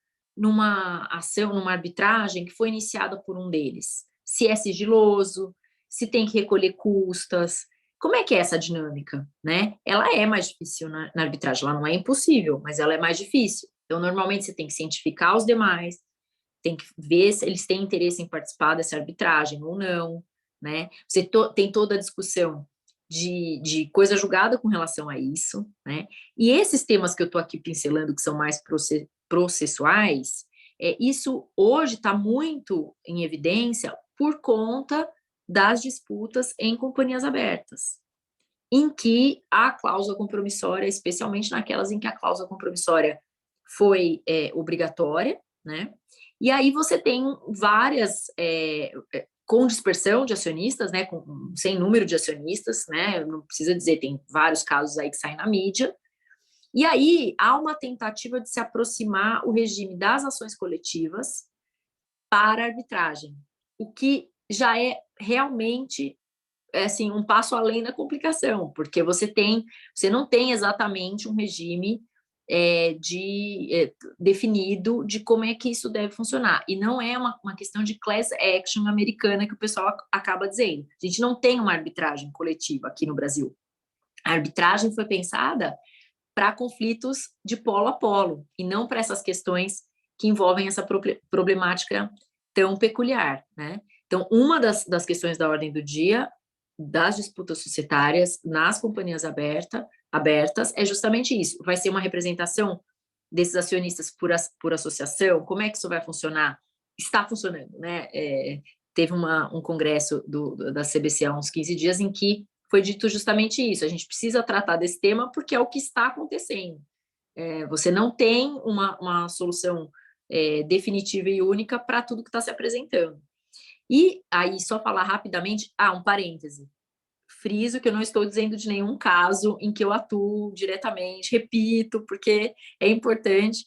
ação, numa arbitragem que foi iniciada por um deles? Se é sigiloso, se tem que recolher custas, como é que é essa dinâmica, né? Ela é mais difícil na arbitragem, ela não é impossível, mas ela é mais difícil. Então, normalmente, você tem que cientificar os demais, tem que ver se eles têm interesse em participar dessa arbitragem ou não, né? Você tem toda a discussão de coisa julgada com relação a isso, né? E esses temas que eu estou aqui pincelando, que são mais processuais, isso hoje está muito em evidência por conta das disputas em companhias abertas, em que a cláusula compromissória, especialmente naquelas em que a cláusula compromissória foi obrigatória, né? E aí você tem várias, com dispersão de acionistas, né, sem número de acionistas, né, não precisa dizer, tem vários casos aí que saem na mídia, e aí há uma tentativa de se aproximar o regime das ações coletivas para a arbitragem, o que já é realmente assim, um passo além da complicação, porque você não tem exatamente um regime definido de como é que isso deve funcionar. E não é uma questão de class action americana que o pessoal acaba dizendo. A gente não tem uma arbitragem coletiva aqui no Brasil. A arbitragem foi pensada para conflitos de polo a polo, e não para essas questões que envolvem essa problemática tão peculiar, né? Então, uma das questões da ordem do dia das disputas societárias nas companhias abertas é justamente isso. Vai ser uma representação desses acionistas por associação? Como é que isso vai funcionar? Está funcionando, né? Teve um congresso da CBC há uns 15 dias em que foi dito justamente isso. A gente precisa tratar desse tema porque é o que está acontecendo. Você não tem uma solução definitiva e única para tudo que está se apresentando. E aí, só falar rapidamente, um parêntese. Friso que eu não estou dizendo de nenhum caso em que eu atuo diretamente, repito, porque é importante.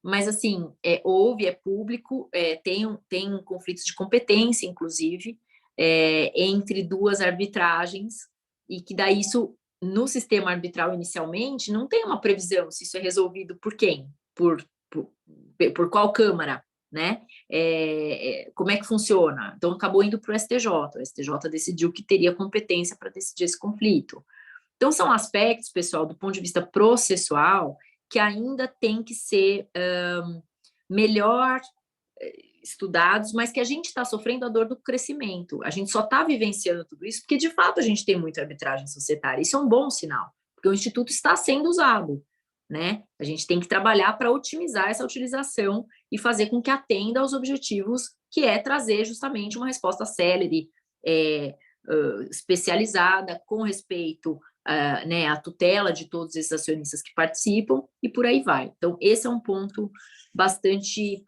mas assim, houve, é público, tem conflitos de competência, inclusive, entre duas arbitragens, e que daí isso, no sistema arbitral inicialmente, não tem uma previsão se isso é resolvido por quem, por qual Câmara, né? Como é que funciona? Então, acabou indo para o STJ. O STJ decidiu que teria competência para decidir esse conflito. Então, são aspectos, pessoal, do ponto de vista processual, que ainda tem que ser melhor estudados, mas que a gente está sofrendo a dor do crescimento. A gente só está vivenciando tudo isso porque, de fato, a gente tem muita arbitragem societária. Isso é um bom sinal, porque o Instituto está sendo usado, né? A gente tem que trabalhar para otimizar essa utilização e fazer com que atenda aos objetivos, que é trazer justamente uma resposta célere, especializada, com respeito né, à tutela de todos esses acionistas que participam, e por aí vai. Então, esse é um ponto bastante,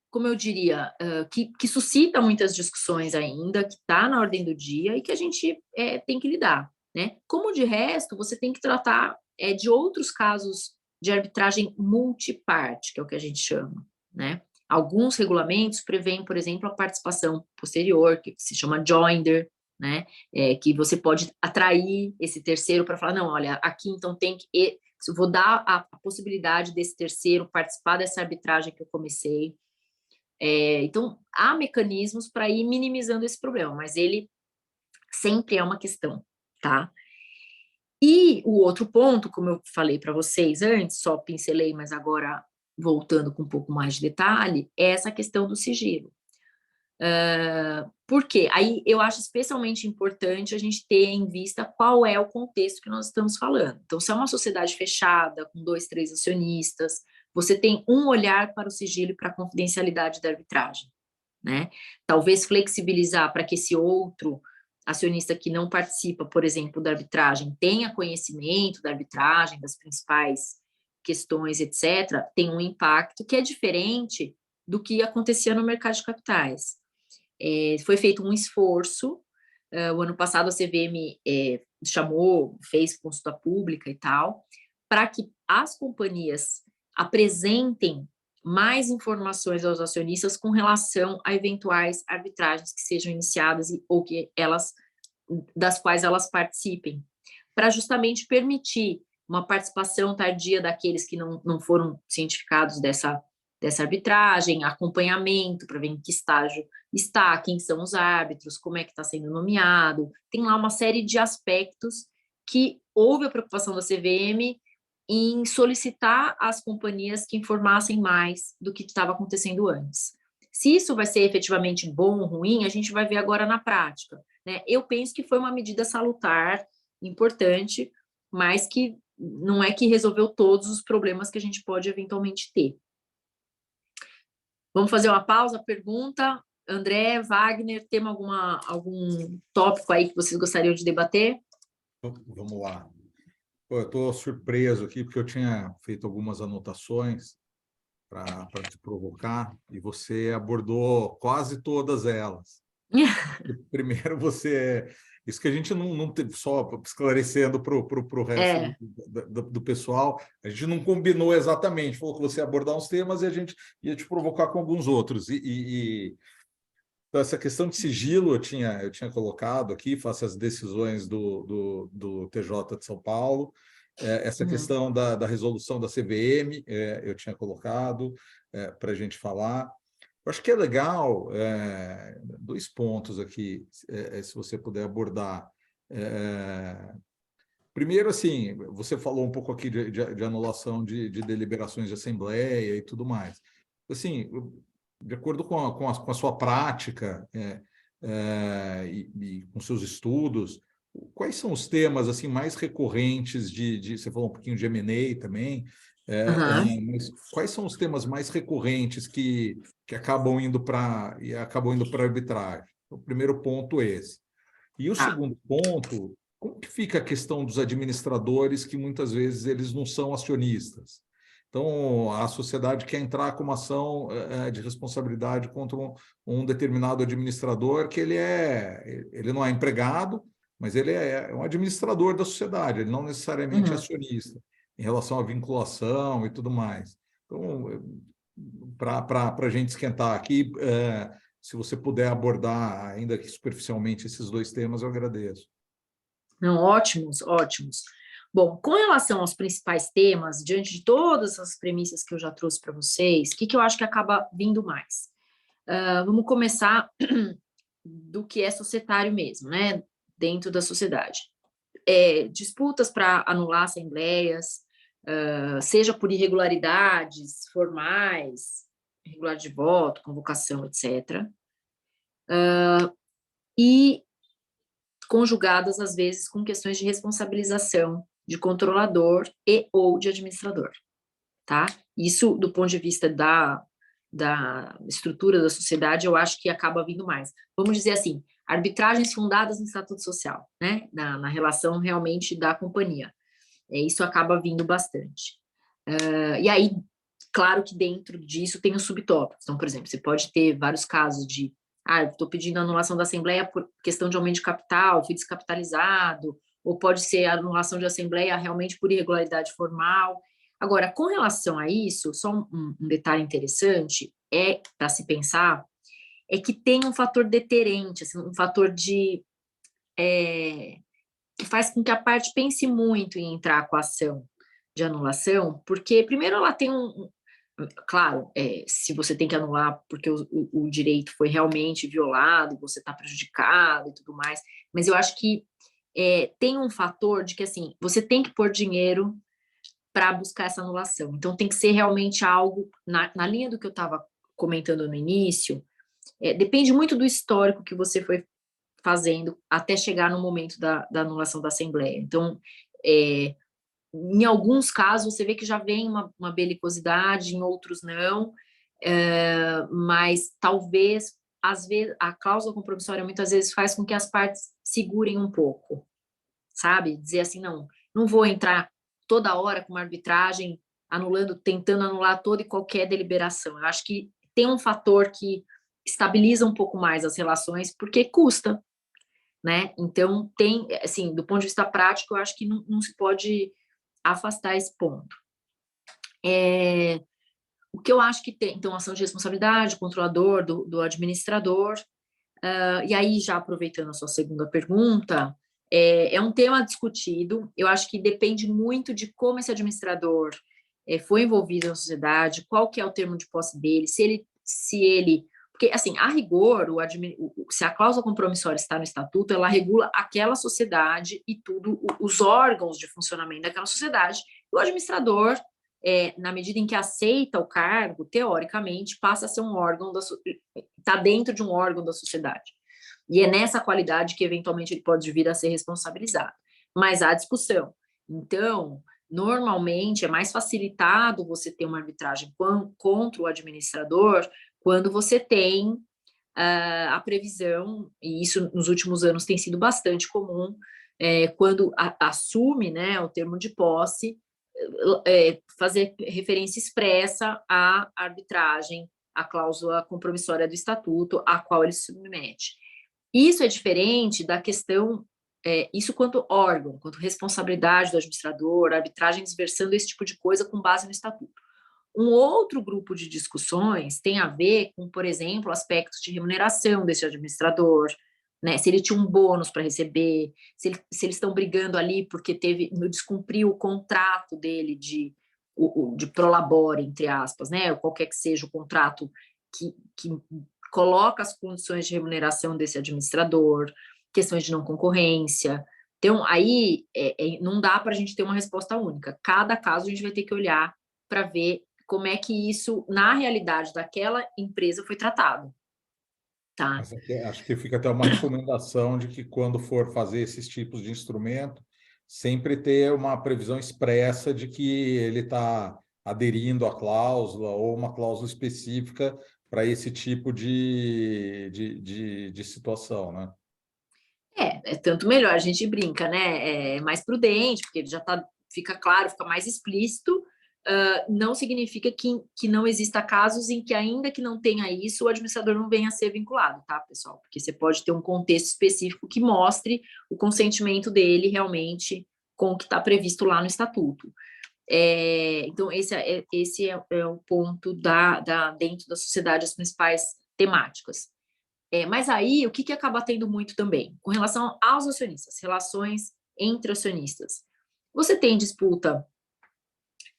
como eu diria, que suscita muitas discussões ainda, que está na ordem do dia e que a gente tem que lidar, né? Como de resto, você tem que tratar de outros casos de arbitragem multiparte, que é o que a gente chama, né? Alguns regulamentos prevêem, por exemplo, a participação posterior, que se chama joinder, né? Que você pode atrair esse terceiro para falar, não, olha, aqui então tem que... Eu vou dar a possibilidade desse terceiro participar dessa arbitragem que eu comecei. Então, há mecanismos para ir minimizando esse problema, mas ele sempre é uma questão, tá? E o outro ponto, como eu falei para vocês antes, só pincelei, mas agora voltando com um pouco mais de detalhe, é essa questão do sigilo. Por quê? Aí eu acho especialmente importante a gente ter em vista qual é o contexto que nós estamos falando. Então, se é uma sociedade fechada, com 2, 3 acionistas, você tem um olhar para o sigilo e para a confidencialidade da arbitragem, né? Talvez flexibilizar para que esse outro acionista que não participa, por exemplo, da arbitragem, tenha conhecimento da arbitragem, das principais questões, etc., tem um impacto que é diferente do que acontecia no mercado de capitais. Foi feito um esforço, o ano passado a CVM fez consulta pública e tal, para que as companhias apresentem mais informações aos acionistas com relação a eventuais arbitragens que sejam iniciadas ou das quais elas participem, para justamente permitir uma participação tardia daqueles que não foram cientificados dessa arbitragem, acompanhamento para ver em que estágio está, quem são os árbitros, como é que está sendo nomeado. Tem lá uma série de aspectos que houve a preocupação da CVM em solicitar às companhias que informassem mais do que estava acontecendo antes. Se isso vai ser efetivamente bom ou ruim, a gente vai ver agora na prática, né? Eu penso que foi uma medida salutar, importante, mas que não é que resolveu todos os problemas que a gente pode eventualmente ter. Vamos fazer uma pausa, pergunta. André, Wagner, tem algum tópico aí que vocês gostariam de debater? Vamos lá. Eu estou surpreso aqui, porque eu tinha feito algumas anotações para te provocar, e você abordou quase todas elas. Primeiro, isso que a gente não teve, só esclarecendo para o resto do pessoal, a gente não combinou exatamente, falou que você ia abordar uns temas e a gente ia te provocar com alguns outros. Então, essa questão de sigilo eu tinha colocado aqui, face às decisões do TJ de São Paulo. Essa questão da resolução da CVM, eu tinha colocado para a gente falar. Eu acho que é legal, 2 pontos aqui, se você puder abordar. Primeiro, assim, você falou um pouco aqui de anulação de deliberações de assembleia e tudo mais. Assim, de acordo com a sua prática e com seus estudos, quais são os temas assim mais recorrentes você falou um pouquinho de M&A também, mas quais são os temas mais recorrentes que acabam indo para arbitragem? O primeiro ponto é esse. E o segundo ponto, como que fica a questão dos administradores que muitas vezes eles não são acionistas? Então, a sociedade quer entrar com uma ação de responsabilidade contra um determinado administrador que ele não é empregado, mas ele é um administrador da sociedade, ele não necessariamente é acionista. em relação à vinculação e tudo mais. Então, para a gente esquentar aqui, se você puder abordar, ainda que superficialmente, esses dois temas, eu agradeço. Não, ótimos, ótimos. Bom, com relação aos principais temas, diante de todas as premissas que eu já trouxe para vocês, o que eu acho que acaba vindo mais? Vamos começar do que é societário mesmo, né? Dentro da sociedade. Disputas para anular assembleias, seja por irregularidades formais, irregular de voto, convocação, etc. E conjugadas, às vezes, com questões de responsabilização de controlador e ou de administrador, tá? Isso, do ponto de vista da estrutura da sociedade, eu acho que acaba vindo mais. Vamos dizer assim, arbitragens fundadas no Estatuto Social, né? Na relação realmente da companhia. Isso acaba vindo bastante. E aí, claro que dentro disso tem os subtópicos. Então, por exemplo, você pode ter vários casos de estou pedindo anulação da Assembleia por questão de aumento de capital, fui descapitalizado, ou pode ser anulação de Assembleia realmente por irregularidade formal. Agora, com relação a isso, só um detalhe interessante para se pensar, é que tem um fator deterrente, assim, um fator que faz com que a parte pense muito em entrar com a ação de anulação, porque, primeiro, ela tem claro, se você tem que anular porque o direito foi realmente violado, você está prejudicado e tudo mais, mas eu acho que tem um fator de que, assim, você tem que pôr dinheiro para buscar essa anulação. Então, tem que ser realmente algo, na linha do que eu estava comentando no início, depende muito do histórico que você foi fazendo até chegar no momento da anulação da Assembleia. Então, em alguns casos, você vê que já vem uma belicosidade, em outros não, mas talvez, às vezes, a cláusula compromissória muitas vezes faz com que as partes segurem um pouco, sabe? Dizer assim, não vou entrar toda hora com uma arbitragem tentando anular toda e qualquer deliberação. Eu acho que tem um fator que estabiliza um pouco mais as relações, porque custa, né? Então, tem, assim, do ponto de vista prático, eu acho que não se pode afastar esse ponto. O que eu acho que tem, então, ação de responsabilidade, controlador, do administrador, e aí, já aproveitando a sua segunda pergunta, é um tema discutido, eu acho que depende muito de como esse administrador foi envolvido na sociedade, qual que é o termo de posse dele, se ele porque, assim, a rigor, se a cláusula compromissória está no estatuto, ela regula aquela sociedade e os órgãos de funcionamento daquela sociedade. O administrador, na medida em que aceita o cargo, teoricamente, passa a ser um órgão está dentro de um órgão da sociedade. E é nessa qualidade que, eventualmente, ele pode vir a ser responsabilizado. Mas há discussão. Então, normalmente, é mais facilitado você ter uma arbitragem contra o administrador quando você tem a previsão, e isso nos últimos anos tem sido bastante comum, quando assume, né, o termo de posse, fazer referência expressa à arbitragem, à cláusula compromissória do estatuto, a qual ele se submete. Isso é diferente da questão, isso quanto órgão, quanto responsabilidade do administrador, arbitragens versando esse tipo de coisa com base no estatuto. Um outro grupo de discussões tem a ver com, por exemplo, aspectos de remuneração desse administrador, né? Se ele tinha um bônus para receber, se eles estão brigando ali porque descumpriu o contrato dele de prolabore, entre aspas, né? Ou qualquer que seja o contrato que coloca as condições de remuneração desse administrador, questões de não concorrência. Então, aí não dá para a gente ter uma resposta única. Cada caso a gente vai ter que olhar para ver como é que isso, na realidade daquela empresa, foi tratado. Tá? Mas acho que fica até uma recomendação de que, quando for fazer esses tipos de instrumento, sempre ter uma previsão expressa de que ele está aderindo à cláusula ou uma cláusula específica para esse tipo de situação, né? Tanto melhor, a gente brinca, né? É mais prudente, porque já fica claro, fica mais explícito. Não significa que não exista casos em que, ainda que não tenha isso, o administrador não venha a ser vinculado, tá, pessoal? Porque você pode ter um contexto específico que mostre o consentimento dele realmente com o que está previsto lá no estatuto. Então, esse é o ponto dentro da sociedade, as principais temáticas. Mas aí, o que acaba tendo muito também? Com relação aos acionistas, relações entre acionistas. Você tem disputa,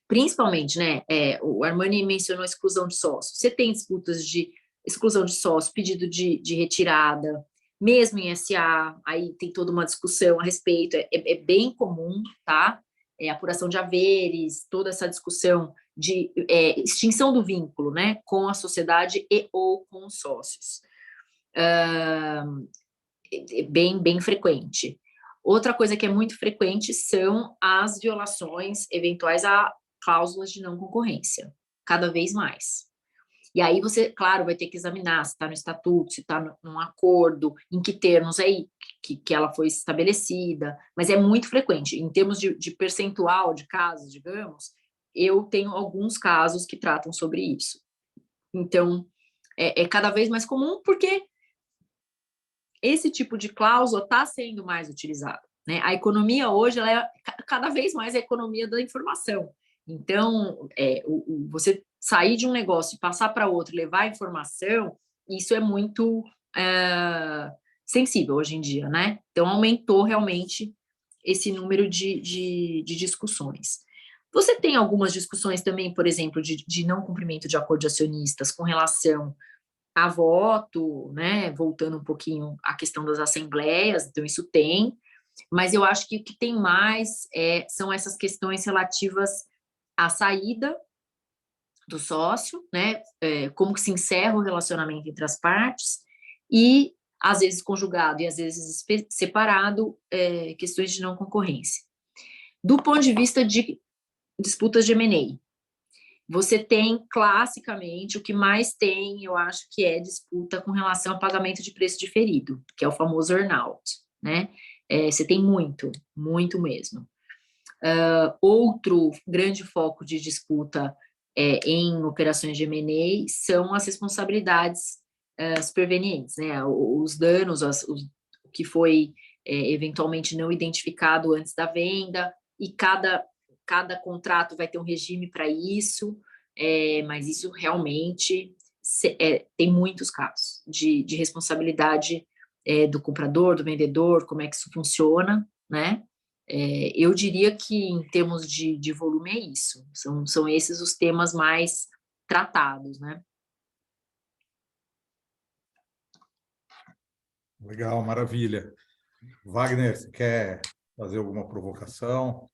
principalmente, né? O Armani mencionou a exclusão de sócio. Você tem disputas de exclusão de sócio, pedido de retirada, mesmo em SA, aí tem toda uma discussão a respeito, é bem comum, tá? Apuração de haveres, toda essa discussão de extinção do vínculo, né? Com a sociedade e ou com os sócios. Bem frequente. Outra coisa que é muito frequente são as violações eventuais a cláusulas de não concorrência, cada vez mais. E aí você, claro, vai ter que examinar se está no estatuto, se está num acordo, em que termos aí que ela foi estabelecida, mas é muito frequente. Em termos de percentual de casos, digamos, eu tenho alguns casos que tratam sobre isso. Então, é cada vez mais comum porque esse tipo de cláusula está sendo mais utilizado, né? A economia hoje, ela é cada vez mais a economia da informação. Então, você sair de um negócio e passar para outro, levar informação, isso é muito sensível hoje em dia, né? Então, aumentou realmente esse número de discussões. Você tem algumas discussões também, por exemplo, de não cumprimento de acordo de acionistas com relação a voto, né? Voltando um pouquinho à questão das assembleias, então isso tem, mas eu acho que o que tem mais são essas questões relativas à saída do sócio, né? Como que se encerra o relacionamento entre as partes e, às vezes, conjugado e às vezes separado, questões de não concorrência. Do ponto de vista de disputas de M&A, você tem, classicamente, o que mais tem, eu acho que é disputa com relação ao pagamento de preço diferido, que é o famoso earn-out, né? Você tem muito mesmo. Outro grande foco de disputa em operações de M&A são as responsabilidades supervenientes, né? Os danos, o que foi eventualmente não identificado antes da venda, e cada contrato vai ter um regime para isso, mas isso realmente tem muitos casos de responsabilidade do comprador, do vendedor, como é que isso funciona, né? Eu diria que, em termos de volume, é isso. São esses os temas mais tratados, né? Legal, maravilha. Wagner, você quer fazer alguma provocação?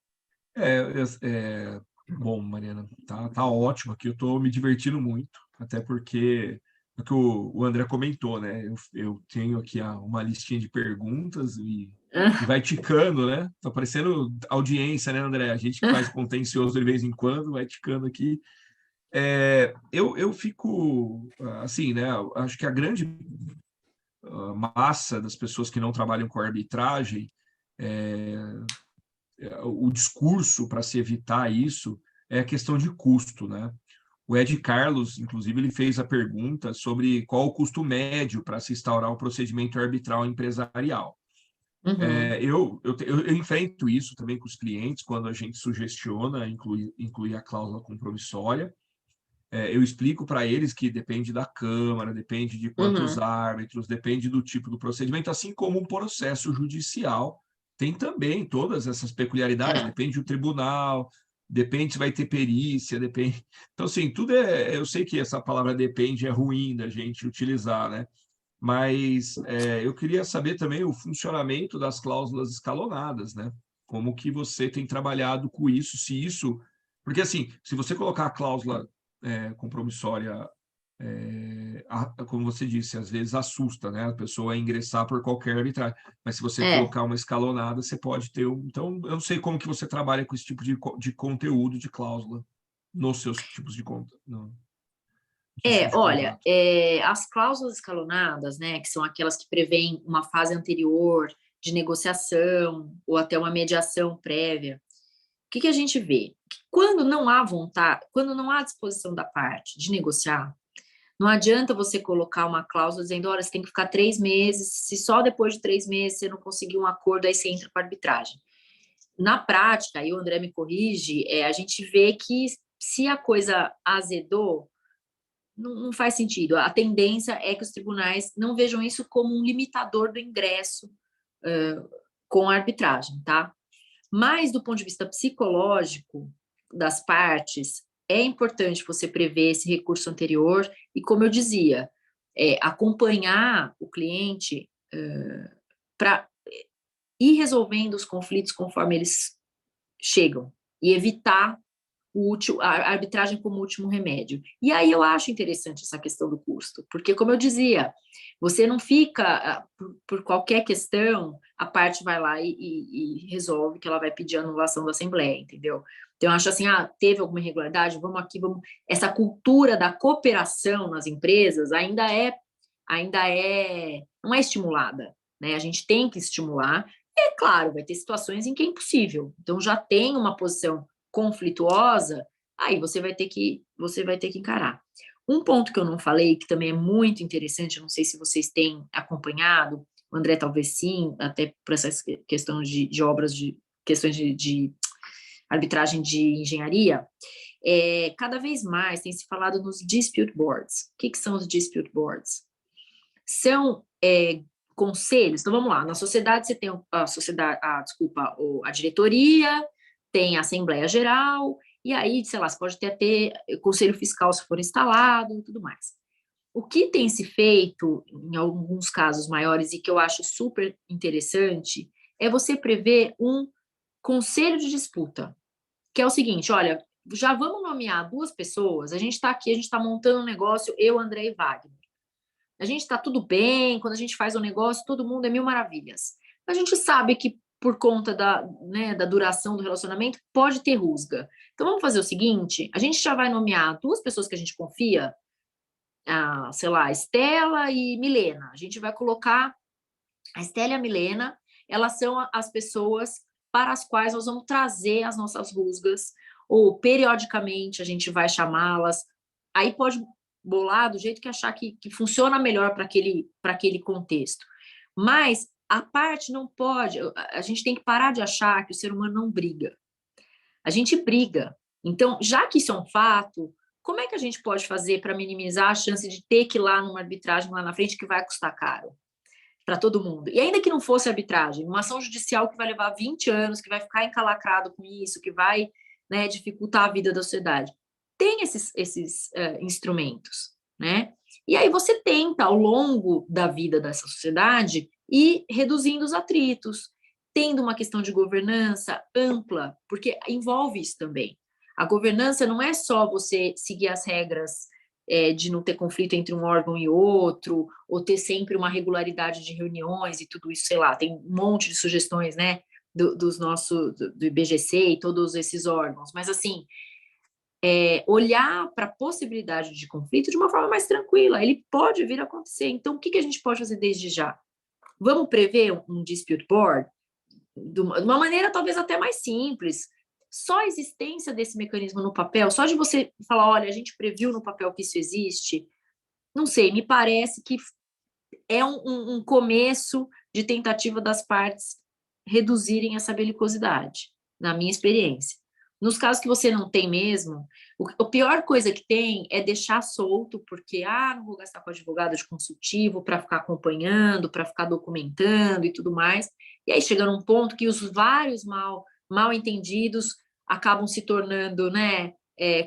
Bom, Mariana, tá ótimo aqui, eu estou me divertindo muito, até porque é o que o André comentou, né? Eu tenho aqui uma listinha de perguntas e vai ticando, né? Tá parecendo audiência, né, André? A gente que faz contencioso de vez em quando, vai ticando aqui. Eu fico, assim, né? Acho que a grande massa das pessoas que não trabalham com arbitragem, o discurso para se evitar isso é a questão de custo, né? O Ed Carlos, inclusive, ele fez a pergunta sobre qual o custo médio para se instaurar um procedimento arbitral empresarial. Uhum. Eu enfrento isso também com os clientes quando a gente sugestiona incluir a cláusula compromissória. Eu explico para eles que depende da Câmara, depende de quantos Uhum. árbitros, depende do tipo do procedimento, assim como um processo judicial tem também todas essas peculiaridades, depende do tribunal, depende se vai ter perícia, depende. Então, assim, tudo eu sei que essa palavra depende é ruim da gente utilizar, né? Mas eu queria saber também o funcionamento das cláusulas escalonadas, né? Como que você tem trabalhado com isso, se isso... Porque, assim, se você colocar a cláusula compromissória, como você disse, às vezes assusta, né? A pessoa ingressar por qualquer arbitragem. Mas se você colocar uma escalonada, você pode ter... Então, eu não sei como que você trabalha com esse tipo de conteúdo de cláusula nos seus tipos de conta. Olha, as cláusulas escalonadas, né, que são aquelas que prevêem uma fase anterior de negociação ou até uma mediação prévia, o que a gente vê? Que quando não há vontade, quando não há disposição da parte de negociar, não adianta você colocar uma cláusula dizendo, olha, você tem que ficar 3 meses, se só depois de 3 meses você não conseguir um acordo, aí você entra para arbitragem. na prática, aí o André me corrige, a gente vê que se a coisa azedou, não faz sentido. A tendência é que os tribunais não vejam isso como um limitador do ingresso com a arbitragem, tá? Mas, do ponto de vista psicológico das partes, é importante você prever esse recurso anterior e, como eu dizia, acompanhar o cliente para ir resolvendo os conflitos conforme eles chegam e evitar a arbitragem como último remédio. E aí eu acho interessante essa questão do custo, porque, como eu dizia, você não fica, por qualquer questão, a parte vai lá e resolve que ela vai pedir a anulação da Assembleia, entendeu? Então, eu acho assim, teve alguma irregularidade, vamos aqui, vamos... Essa cultura da cooperação nas empresas não é estimulada, né? A gente tem que estimular. É claro, vai ter situações em que é impossível. Então, já tem uma posição conflituosa, aí você vai ter que encarar. Um ponto que eu não falei, que também é muito interessante, eu não sei se vocês têm acompanhado, o André talvez sim, até por essas questões de obras, questões de arbitragem de engenharia, cada vez mais tem se falado nos dispute boards. O que são os dispute boards? São conselhos. Então, vamos lá, na sociedade você tem a diretoria, tem a Assembleia Geral, e aí, sei lá, você pode ter conselho fiscal se for instalado e tudo mais. O que tem se feito, em alguns casos maiores, e que eu acho super interessante, é você prever um conselho de disputa, que é o seguinte, olha, já vamos nomear 2 pessoas, a gente está aqui, a gente está montando um negócio, eu, André e Wagner. A gente está tudo bem, quando a gente faz um negócio, todo mundo é mil maravilhas. A gente sabe que por conta da duração do relacionamento, pode ter rusga. Então, vamos fazer o seguinte, a gente já vai nomear 2 pessoas que a gente confia, sei lá, Estela e Milena. A gente vai colocar a Estela e a Milena, elas são as pessoas para as quais nós vamos trazer as nossas rusgas, ou periodicamente a gente vai chamá-las. Aí pode bolar do jeito que achar que funciona melhor para aquele contexto. Mas a parte não pode, a gente tem que parar de achar que o ser humano não briga. A gente briga. Então, já que isso é um fato, como é que a gente pode fazer para minimizar a chance de ter que ir lá numa arbitragem lá na frente que vai custar caro para todo mundo? E ainda que não fosse arbitragem, uma ação judicial que vai levar 20 anos, que vai ficar encalacrado com isso, que vai dificultar a vida da sociedade. Tem esses instrumentos, né? E aí você tenta, ao longo da vida dessa sociedade, ir reduzindo os atritos, tendo uma questão de governança ampla, porque envolve isso também. A governança não é só você seguir as regras de não ter conflito entre um órgão e outro, ou ter sempre uma regularidade de reuniões e tudo isso, sei lá, tem um monte de sugestões, né, do IBGC e todos esses órgãos, mas assim, olhar para a possibilidade de conflito de uma forma mais tranquila, ele pode vir a acontecer. Então, o que a gente pode fazer desde já? Vamos prever um dispute board de uma maneira talvez até mais simples. Só a existência desse mecanismo no papel, só de você falar, olha, a gente previu no papel que isso existe, não sei, me parece que é um começo de tentativa das partes reduzirem essa belicosidade, na minha experiência. Nos casos que você não tem mesmo, a pior coisa que tem é deixar solto, porque, não vou gastar com advogado de consultivo para ficar acompanhando, para ficar documentando e tudo mais. E aí chega num ponto que os vários mal entendidos acabam se tornando,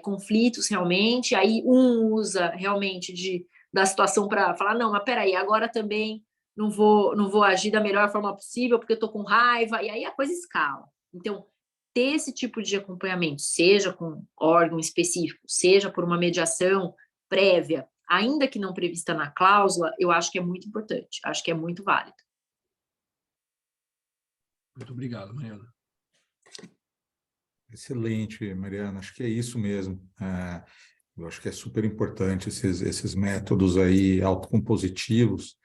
conflitos realmente, aí um usa realmente da situação para falar, não, mas peraí, agora também não vou agir da melhor forma possível porque eu estou com raiva, e aí a coisa escala. Então, ter esse tipo de acompanhamento, seja com órgão específico, seja por uma mediação prévia, ainda que não prevista na cláusula, eu acho que é muito importante, acho que é muito válido. Muito obrigado, Mariana. Excelente, Mariana, acho que é isso mesmo. Eu acho que é super importante esses métodos aí autocompositivos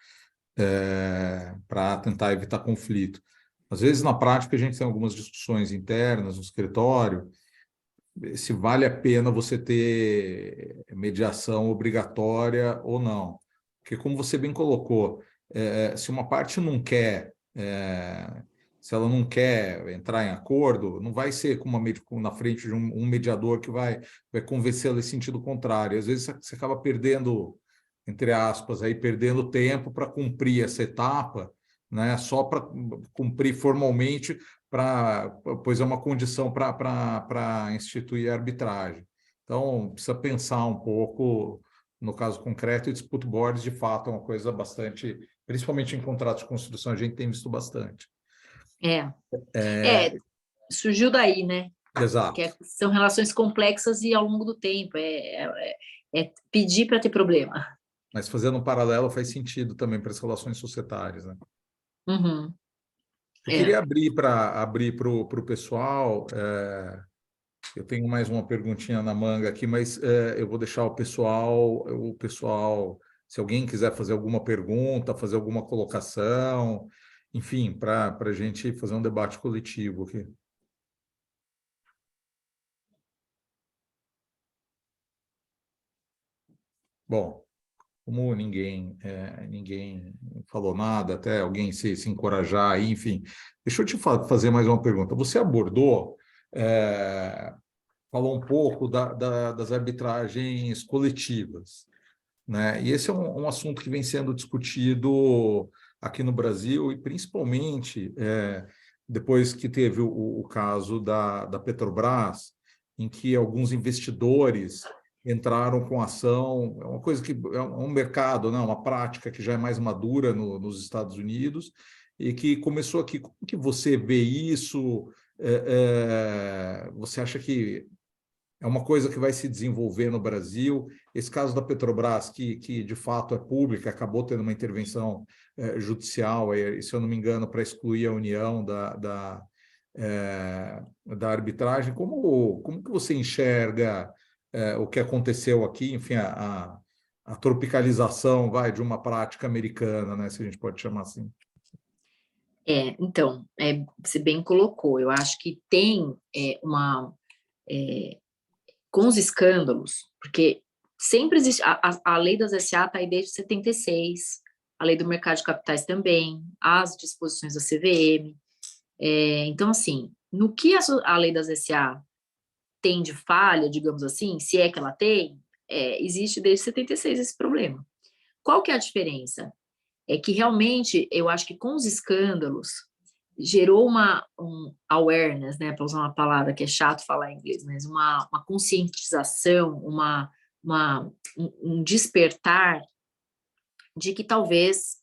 para tentar evitar conflito. Às vezes, na prática, a gente tem algumas discussões internas no escritório, se vale a pena você ter mediação obrigatória ou não. Porque, como você bem colocou, se uma parte não quer se ela não quer entrar em acordo, não vai ser na frente de um mediador que vai convencê-la nesse sentido contrário. Às vezes você acaba perdendo, entre aspas, aí, perdendo tempo para cumprir essa etapa, né? Só para cumprir formalmente, pois é uma condição para instituir a arbitragem. Então, precisa pensar um pouco no caso concreto, e dispute boards, de fato, é uma coisa bastante, principalmente em contratos de construção, a gente tem visto bastante. Surgiu daí, né? Exato. São relações complexas e ao longo do tempo, é pedir para ter problema. Mas fazendo um paralelo faz sentido também para as relações societárias, né? Uhum. Eu queria abrir para o pessoal. Eu tenho mais uma perguntinha na manga aqui, mas eu vou deixar o pessoal, se alguém quiser fazer alguma pergunta, fazer alguma colocação, enfim, para a gente fazer um debate coletivo aqui. Bom, como ninguém falou nada, até alguém se encorajar aí, enfim, deixa eu te fazer mais uma pergunta. Você abordou, falou um pouco das arbitragens coletivas, né? E esse é um assunto que vem sendo discutido aqui no Brasil, e principalmente depois que teve o caso da Petrobras, em que alguns investidores entraram com ação. É uma coisa que é um mercado, né? Uma prática que já é mais madura nos Estados Unidos e que começou aqui. Como que você vê isso? Você acha que é uma coisa que vai se desenvolver no Brasil? Esse caso da Petrobras, que de fato é pública, acabou tendo uma intervenção judicial, se eu não me engano, para excluir a União da arbitragem. Como que você enxerga o que aconteceu aqui, enfim, a tropicalização de uma prática americana, né, se a gente pode chamar assim? Então, você bem colocou, eu acho que tem com os escândalos, porque sempre existe, a lei das SA está aí desde 76, a lei do mercado de capitais também, as disposições da CVM. Então, assim, no que a lei das SA tem de falha, digamos assim, se é que ela tem, existe desde 76 esse problema. Qual que é a diferença? É que realmente, eu acho que com os escândalos, gerou um awareness, né, para usar uma palavra que é chato falar em inglês, mas uma conscientização, um despertar de que talvez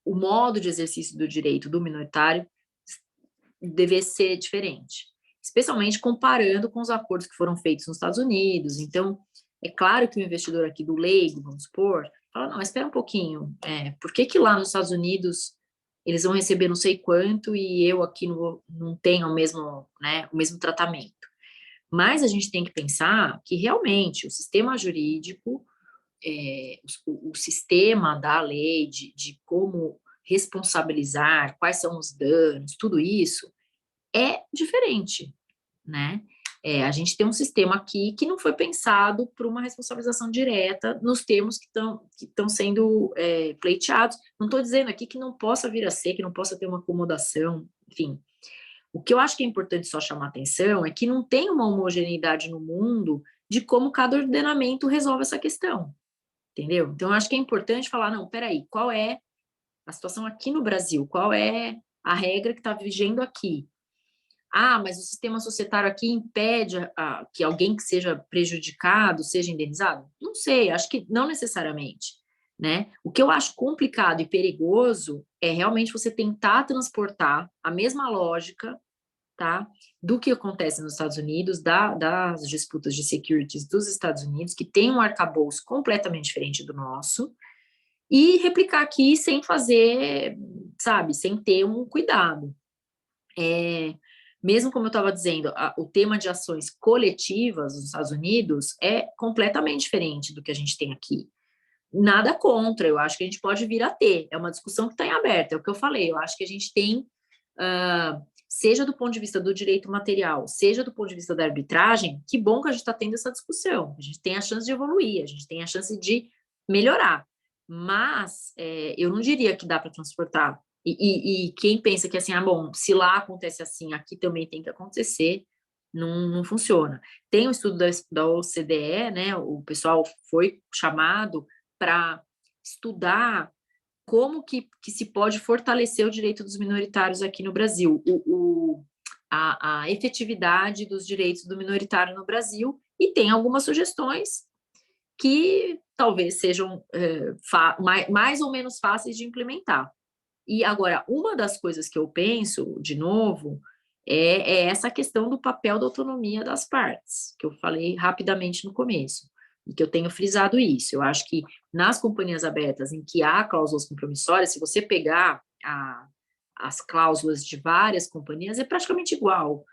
o modo de exercício do direito do minoritário devesse ser diferente, especialmente comparando com os acordos que foram feitos nos Estados Unidos. Então, é claro que o investidor aqui do leigo, vamos supor, fala, não, espera um pouquinho, por que lá nos Estados Unidos eles vão receber não sei quanto e eu aqui não tenho o mesmo tratamento? Mas a gente tem que pensar que realmente o sistema jurídico, o sistema da lei de como responsabilizar, quais são os danos, tudo isso é diferente, né? A gente tem um sistema aqui que não foi pensado para uma responsabilização direta nos termos que estão sendo pleiteados. Não estou dizendo aqui que não possa vir a ser, que não possa ter uma acomodação, enfim. O que eu acho que é importante só chamar atenção é que não tem uma homogeneidade no mundo de como cada ordenamento resolve essa questão, entendeu? Então, eu acho que é importante falar, não, peraí, qual é a situação aqui no Brasil? Qual é a regra que está vigendo aqui? Mas o sistema societário aqui impede que alguém que seja prejudicado seja indenizado? Não sei, acho que não necessariamente, né? O que eu acho complicado e perigoso é realmente você tentar transportar a mesma lógica, tá, do que acontece nos Estados Unidos, das disputas de securities dos Estados Unidos, que tem um arcabouço completamente diferente do nosso, e replicar aqui sem fazer, sabe, sem ter um cuidado. Mesmo como eu estava dizendo, o tema de ações coletivas nos Estados Unidos é completamente diferente do que a gente tem aqui. Nada contra, eu acho que a gente pode vir a ter, é uma discussão que está em aberto, é o que eu falei, eu acho que a gente tem, seja do ponto de vista do direito material, seja do ponto de vista da arbitragem, que bom que a gente está tendo essa discussão, a gente tem a chance de evoluir, a gente tem a chance de melhorar, mas eu não diria que dá para transportar E quem pensa que assim, bom, se lá acontece assim, aqui também tem que acontecer, não funciona. Tem o estudo da OCDE, né? O pessoal foi chamado para estudar como que se pode fortalecer o direito dos minoritários aqui no Brasil, a efetividade dos direitos do minoritário no Brasil, e tem algumas sugestões que talvez sejam mais ou menos fáceis de implementar. E agora, uma das coisas que eu penso, de novo, é essa questão do papel da autonomia das partes, que eu falei rapidamente no começo, e que eu tenho frisado isso. Eu acho que nas companhias abertas em que há cláusulas compromissórias, se você pegar as cláusulas de várias companhias, é praticamente igual.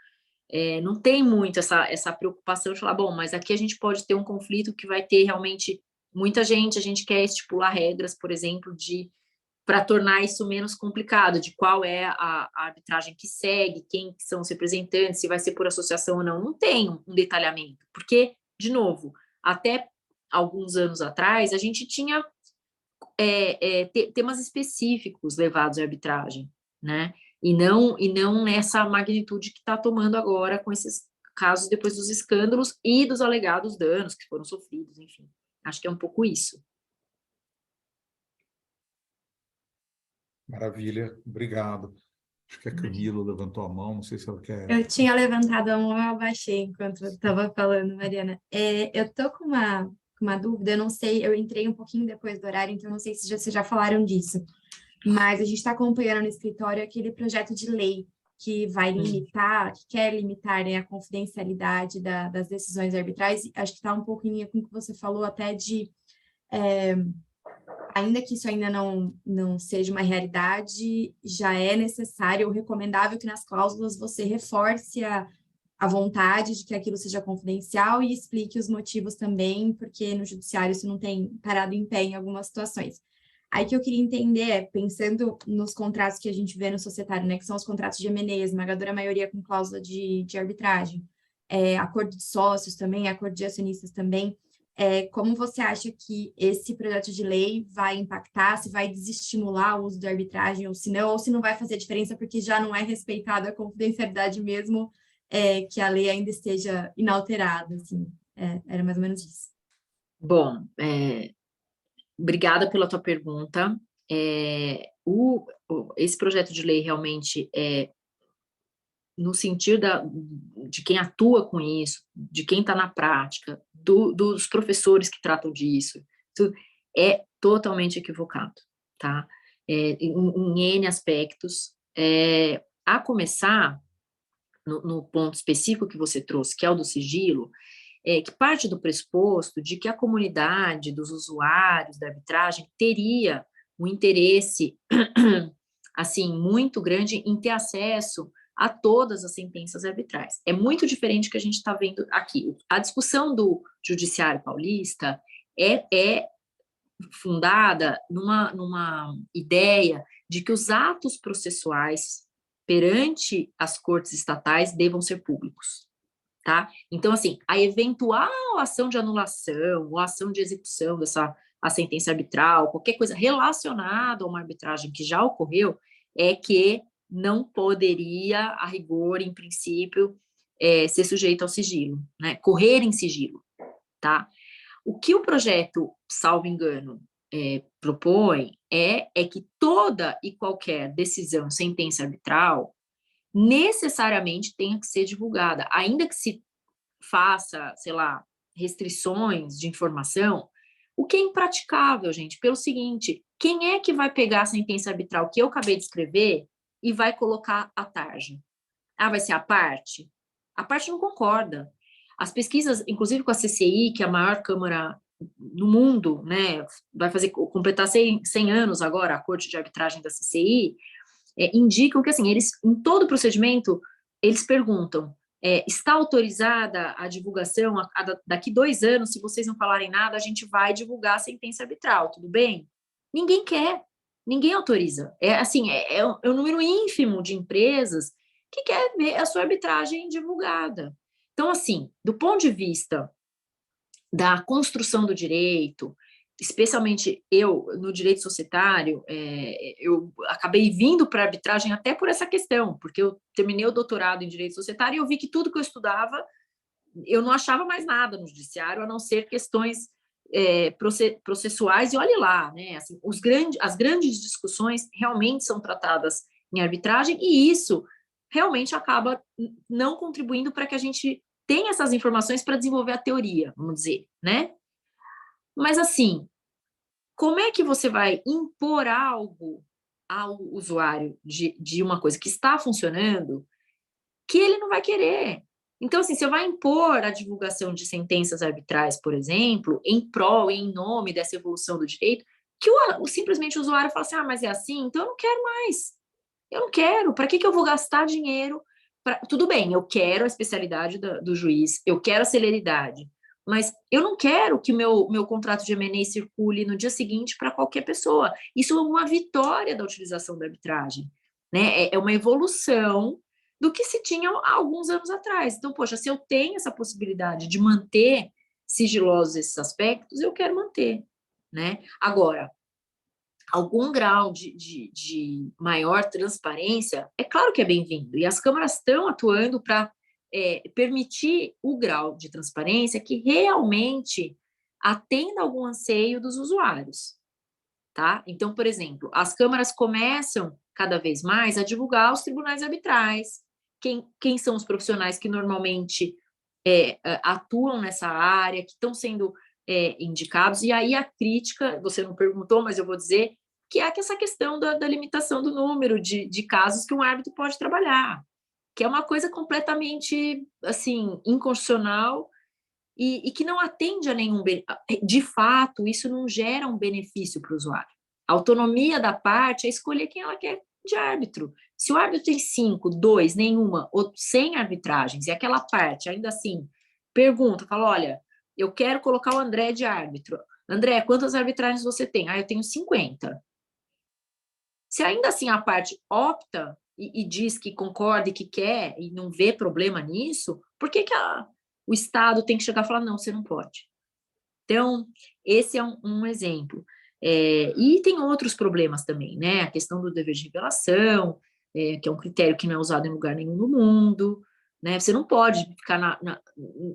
Não tem muito essa preocupação de falar, bom, mas aqui a gente pode ter um conflito que vai ter realmente muita gente, a gente quer estipular regras, por exemplo, para tornar isso menos complicado, de qual é a arbitragem que segue, quem são os representantes, se vai ser por associação ou não. Não tem um detalhamento, porque, de novo, até alguns anos atrás, a gente tinha temas específicos levados à arbitragem, né? E não nessa magnitude que está tomando agora com esses casos depois dos escândalos e dos alegados danos que foram sofridos, enfim. Acho que é um pouco isso. Maravilha, obrigado. Acho que a Camila levantou a mão, não sei se ela quer... Eu tinha levantado a mão, eu abaixei enquanto eu estava falando, Mariana. Eu estou com uma dúvida, eu não sei, eu entrei um pouquinho depois do horário, então não sei se vocês já falaram disso, mas a gente está acompanhando no escritório aquele projeto de lei que vai limitar, que quer limitar, né, a confidencialidade das decisões arbitrais. Acho que está um pouco em linha com o que você falou até de... ainda que isso ainda não seja uma realidade, já é necessário ou recomendável que nas cláusulas você reforce a vontade de que aquilo seja confidencial e explique os motivos também, porque no judiciário isso não tem parado em pé em algumas situações. Aí que eu queria entender, pensando nos contratos que a gente vê no societário, né, que são os contratos de M&A, esmagadora maioria com cláusula de arbitragem, acordo de sócios também, acordo de acionistas também, como você acha que esse projeto de lei vai impactar, se vai desestimular o uso da arbitragem ou se não vai fazer diferença porque já não é respeitada a confidencialidade mesmo que a lei ainda esteja inalterada, assim. Era mais ou menos isso. Bom, obrigada pela tua pergunta. Esse projeto de lei realmente no sentido de quem atua com isso, de quem está na prática, dos professores que tratam disso, é totalmente equivocado, tá? Em N aspectos, a começar no ponto específico que você trouxe, que é o do sigilo, que parte do pressuposto de que a comunidade dos usuários da arbitragem teria um interesse assim muito grande em ter acesso a todas as sentenças arbitrais. É muito diferente do que a gente está vendo aqui. A discussão do judiciário paulista é fundada numa ideia de que os atos processuais perante as cortes estatais devam ser públicos, tá? Então, assim, a eventual ação de anulação ou ação de execução a sentença arbitral, qualquer coisa relacionada a uma arbitragem que já ocorreu, é que não poderia, a rigor, em princípio, ser sujeito ao sigilo, né? Correr em sigilo, tá? O que o projeto, salvo engano, propõe é que toda e qualquer decisão, sentença arbitral, necessariamente tenha que ser divulgada, ainda que se faça, sei lá, restrições de informação, o que é impraticável, gente, pelo seguinte, quem é que vai pegar a sentença arbitral que eu acabei de escrever e vai colocar à tarja? Vai ser a parte? A parte não concorda. As pesquisas, inclusive com a CCI, que é a maior câmara no mundo, né, vai completar 100 anos agora, a Corte de Arbitragem da CCI, indicam que, assim, eles, em todo o procedimento, eles perguntam, está autorizada a divulgação, daqui 2 anos, se vocês não falarem nada, a gente vai divulgar a sentença arbitral, tudo bem? Ninguém quer, ninguém autoriza. É um número ínfimo de empresas que quer ver a sua arbitragem divulgada. Então, assim, do ponto de vista da construção do direito, especialmente eu, no direito societário, eu acabei vindo para a arbitragem até por essa questão, porque eu terminei o doutorado em direito societário e eu vi que tudo que eu estudava, eu não achava mais nada no judiciário, a não ser questões processuais, e olhe lá, né? Assim, as grandes discussões realmente são tratadas em arbitragem, e isso realmente acaba não contribuindo para que a gente tenha essas informações para desenvolver a teoria, vamos dizer, né? Mas, assim, como é que você vai impor algo ao usuário de uma coisa que está funcionando que ele não vai querer? Então, assim, você vai impor a divulgação de sentenças arbitrais, por exemplo, em prol e em nome dessa evolução do direito, que simplesmente o usuário fala assim, mas é assim, então eu não quero mais. Eu não quero. Para que eu vou gastar dinheiro? Tudo bem, eu quero a especialidade do juiz, eu quero a celeridade, mas eu não quero que meu contrato de M&A circule no dia seguinte para qualquer pessoa. Isso é uma vitória da utilização da arbitragem, né? É uma evolução do que se tinha há alguns anos atrás. Então, poxa, se eu tenho essa possibilidade de manter sigilosos esses aspectos, eu quero manter, né? Agora, algum grau de maior transparência, é claro que é bem-vindo, e as câmaras estão atuando para permitir o grau de transparência que realmente atenda algum anseio dos usuários, tá? Então, por exemplo, as câmaras começam cada vez mais a divulgar os tribunais arbitrais, quem são os profissionais que normalmente atuam nessa área, que estão sendo indicados, e aí a crítica, você não perguntou, mas eu vou dizer, que é essa questão da limitação do número de casos que um árbitro pode trabalhar, que é uma coisa completamente, assim, inconstitucional e que não atende a nenhum... De fato, isso não gera um benefício para o usuário. A autonomia da parte é escolher quem ela quer de árbitro. Se o árbitro tem 5, 2, nenhuma, ou 100 arbitragens, e aquela parte, ainda assim, pergunta, fala, olha, eu quero colocar o André de árbitro. André, quantas arbitragens você tem? Eu tenho 50. Se ainda assim a parte opta e diz que concorda e que quer e não vê problema nisso, por que o Estado tem que chegar e falar, não, você não pode? Então, esse é um exemplo. E tem outros problemas também, né? A questão do dever de revelação, que é um critério que não é usado em lugar nenhum no mundo, né? Você não pode ficar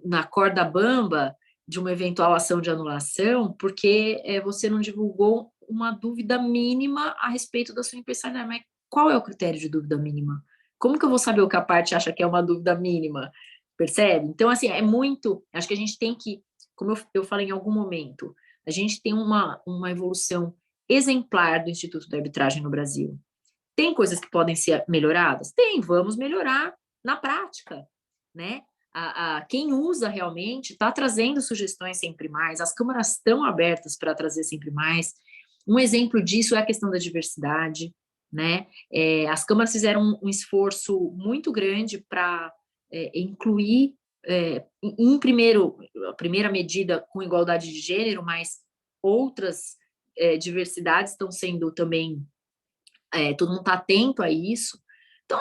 na corda bamba de uma eventual ação de anulação porque você não divulgou uma dúvida mínima a respeito da sua impessoalidade. Mas qual é o critério de dúvida mínima? Como que eu vou saber o que a parte acha que é uma dúvida mínima? Percebe? Então, assim, acho que a gente tem que, como eu falei em algum momento, a gente tem uma evolução exemplar do Instituto da Arbitragem no Brasil. Tem coisas que podem ser melhoradas? Tem, vamos melhorar na prática, né? Quem usa realmente está trazendo sugestões sempre mais, as câmaras estão abertas para trazer sempre mais. Um exemplo disso é a questão da diversidade, né? As câmaras fizeram um esforço muito grande para incluir, a primeira medida com igualdade de gênero, mas outras diversidades estão sendo também, todo mundo está atento a isso. Então,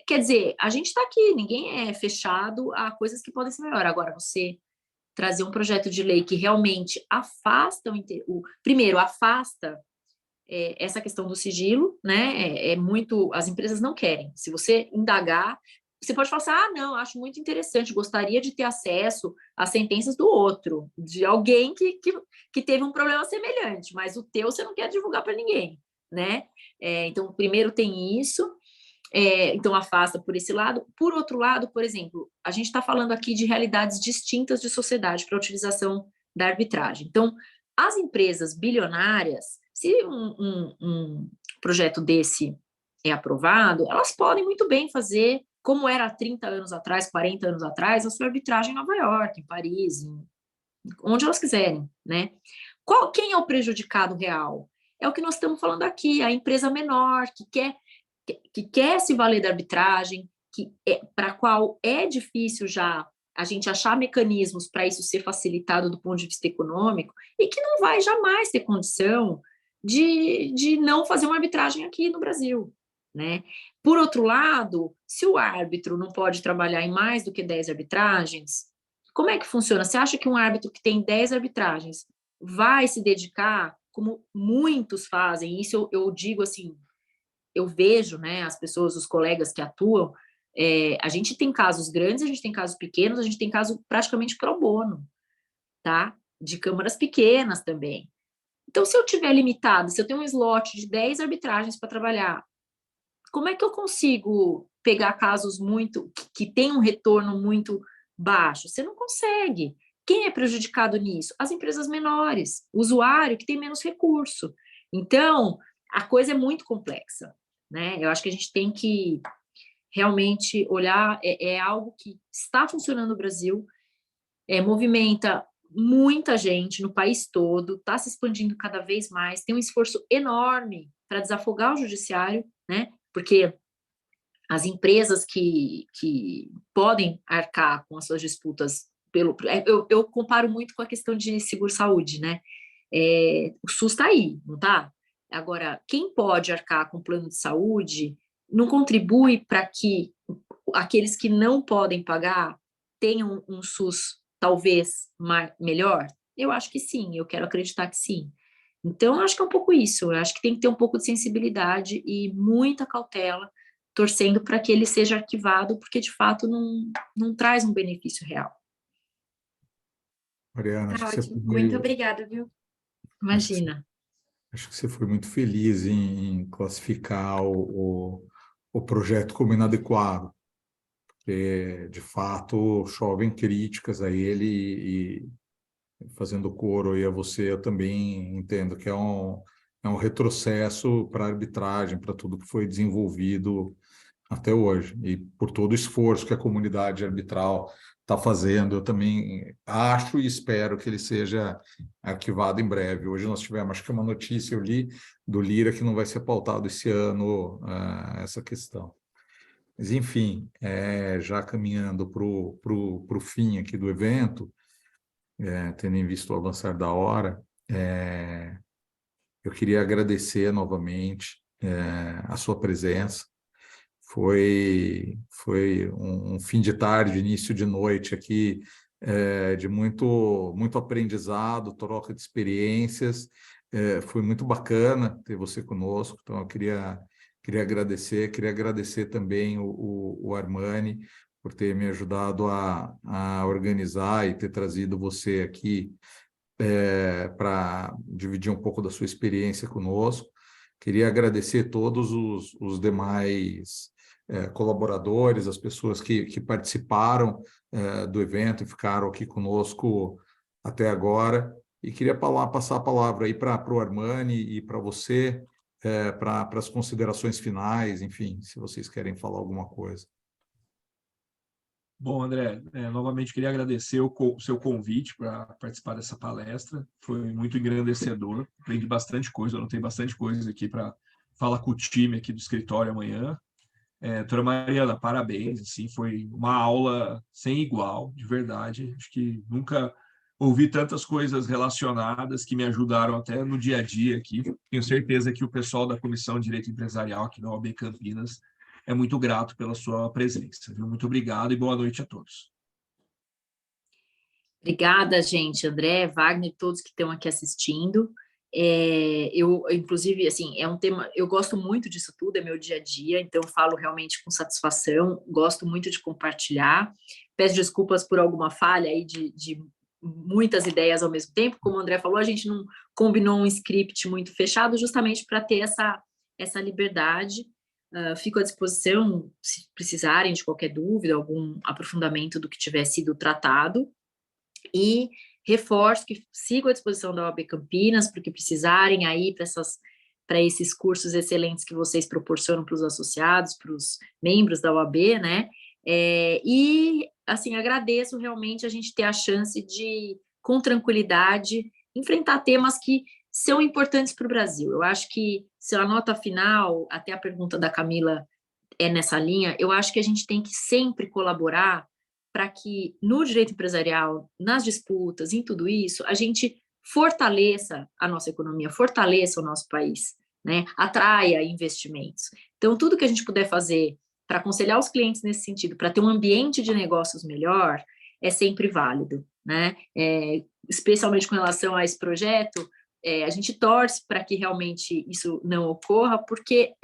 quer dizer, a gente está aqui, ninguém é fechado a coisas que podem ser melhor. Agora, você trazer um projeto de lei que realmente afasta primeiro, afasta essa questão do sigilo, né? As empresas não querem. Se você indagar, você pode falar assim, não, acho muito interessante, gostaria de ter acesso às sentenças do outro, de alguém que teve um problema semelhante, mas o teu você não quer divulgar para ninguém, né? Então, primeiro tem isso, então afasta por esse lado. Por outro lado, por exemplo, a gente está falando aqui de realidades distintas de sociedade para a utilização da arbitragem. Então, as empresas bilionárias, se um projeto desse é aprovado, elas podem muito bem fazer, como era há 30 anos atrás, 40 anos atrás, a sua arbitragem em Nova York, em Paris, onde elas quiserem, né? Quem é o prejudicado real? É o que nós estamos falando aqui, a empresa menor, que quer se valer da arbitragem, para a qual é difícil já a gente achar mecanismos para isso ser facilitado do ponto de vista econômico, e que não vai jamais ter condição de não fazer uma arbitragem aqui no Brasil, né? Por outro lado, se o árbitro não pode trabalhar em mais do que 10 arbitragens, como é que funciona? Você acha que um árbitro que tem 10 arbitragens vai se dedicar, como muitos fazem, isso eu digo assim, eu vejo, né, as pessoas, os colegas que atuam, a gente tem casos grandes, a gente tem casos pequenos, a gente tem caso praticamente pro bono, tá? De câmaras pequenas também. Então, se eu tiver limitado, se eu tenho um slot de 10 arbitragens para trabalhar, como é que eu consigo pegar casos que tem um retorno muito baixo? Você não consegue. Quem é prejudicado nisso? As empresas menores, o usuário que tem menos recurso. Então, a coisa é muito complexa, né? Eu acho que a gente tem que realmente olhar, é algo que está funcionando no Brasil, movimenta muita gente no país todo, está se expandindo cada vez mais, tem um esforço enorme para desafogar o judiciário, né? Porque as empresas que podem arcar com as suas disputas, eu comparo muito com a questão de seguro-saúde, né? O SUS está aí, não está? Agora, quem pode arcar com o plano de saúde não contribui para que aqueles que não podem pagar tenham um SUS talvez melhor? Eu acho que sim, eu quero acreditar que sim. Então, eu acho que é um pouco isso, eu acho que tem que ter um pouco de sensibilidade e muita cautela, torcendo para que ele seja arquivado, porque de fato não traz um benefício real. Mariana, Tá ótimo. Muito obrigada, viu? Imagina. Acho que você foi muito feliz em classificar o projeto como inadequado, porque, de fato, chovem críticas a ele e fazendo coro aí a você, eu também entendo que é um retrocesso para a arbitragem, para tudo que foi desenvolvido até hoje, e por todo o esforço que a comunidade arbitral está fazendo, eu também acho e espero que ele seja arquivado em breve. Hoje nós tivemos, acho que uma notícia, eu li, do Lira, que não vai ser pautado esse ano essa questão. Mas, enfim, já caminhando para o fim aqui do evento, tendo em vista o avançar da hora, eu queria agradecer novamente a sua presença. Foi um fim de tarde, início de noite aqui, de muito aprendizado, troca de experiências. Foi muito bacana ter você conosco, então eu queria agradecer também o Armani por ter me ajudado a organizar e ter trazido você aqui para dividir um pouco da sua experiência conosco. Queria agradecer todos os demais colaboradores, as pessoas que participaram do evento e ficaram aqui conosco até agora. E queria passar a palavra aí para o Armani e para você, para as considerações finais, enfim, se vocês querem falar alguma coisa. Bom, André, novamente queria agradecer o seu convite para participar dessa palestra. Foi muito engrandecedor, aprendi bastante coisa, eu anotei bastante coisa aqui para falar com o time aqui do escritório amanhã. Doutora Mariana, parabéns, assim, foi uma aula sem igual, de verdade. Acho que nunca ouvi tantas coisas relacionadas que me ajudaram até no dia a dia aqui. Tenho certeza que o pessoal da Comissão de Direito Empresarial aqui da OAB Campinas é muito grato pela sua presença. Viu? Muito obrigado e boa noite a todos. Obrigada, gente, André, Wagner, todos que estão aqui assistindo. Inclusive, assim, é um tema, eu gosto muito disso tudo, é meu dia a dia, então falo realmente com satisfação, gosto muito de compartilhar. Peço desculpas por alguma falha aí de muitas ideias ao mesmo tempo, como o André falou, a gente não combinou um script muito fechado, justamente para ter essa liberdade. Fico à disposição, se precisarem de qualquer dúvida, algum aprofundamento do que tiver sido tratado. E reforço que sigo à disposição da OAB Campinas, porque precisarem aí para esses cursos excelentes que vocês proporcionam para os associados, para os membros da OAB, né? E, assim, agradeço realmente a gente ter a chance de, com tranquilidade, enfrentar temas que são importantes para o Brasil. Eu acho que, se a nota final, até a pergunta da Camila é nessa linha, eu acho que a gente tem que sempre colaborar para que no direito empresarial, nas disputas, em tudo isso, a gente fortaleça a nossa economia, fortaleça o nosso país, né? Atraia investimentos. Então, tudo que a gente puder fazer para aconselhar os clientes nesse sentido, para ter um ambiente de negócios melhor, é sempre válido, né? Especialmente com relação a esse projeto, a gente torce para que realmente isso não ocorra, porque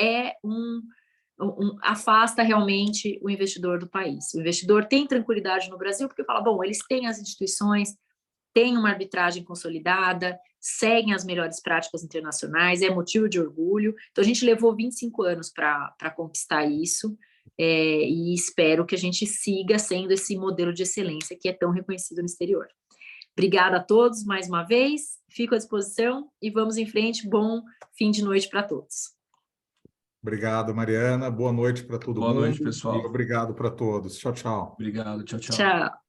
afasta realmente o investidor do país. O investidor tem tranquilidade no Brasil, porque fala, bom, eles têm as instituições, têm uma arbitragem consolidada, seguem as melhores práticas internacionais, é motivo de orgulho. Então, a gente levou 25 anos para conquistar isso, e espero que a gente siga sendo esse modelo de excelência que é tão reconhecido no exterior. Obrigada a todos mais uma vez, fico à disposição e vamos em frente. Bom fim de noite para todos. Obrigado, Mariana. Boa noite para todo mundo. Boa noite, pessoal. E obrigado para todos. Tchau, tchau. Obrigado, tchau, tchau. Tchau.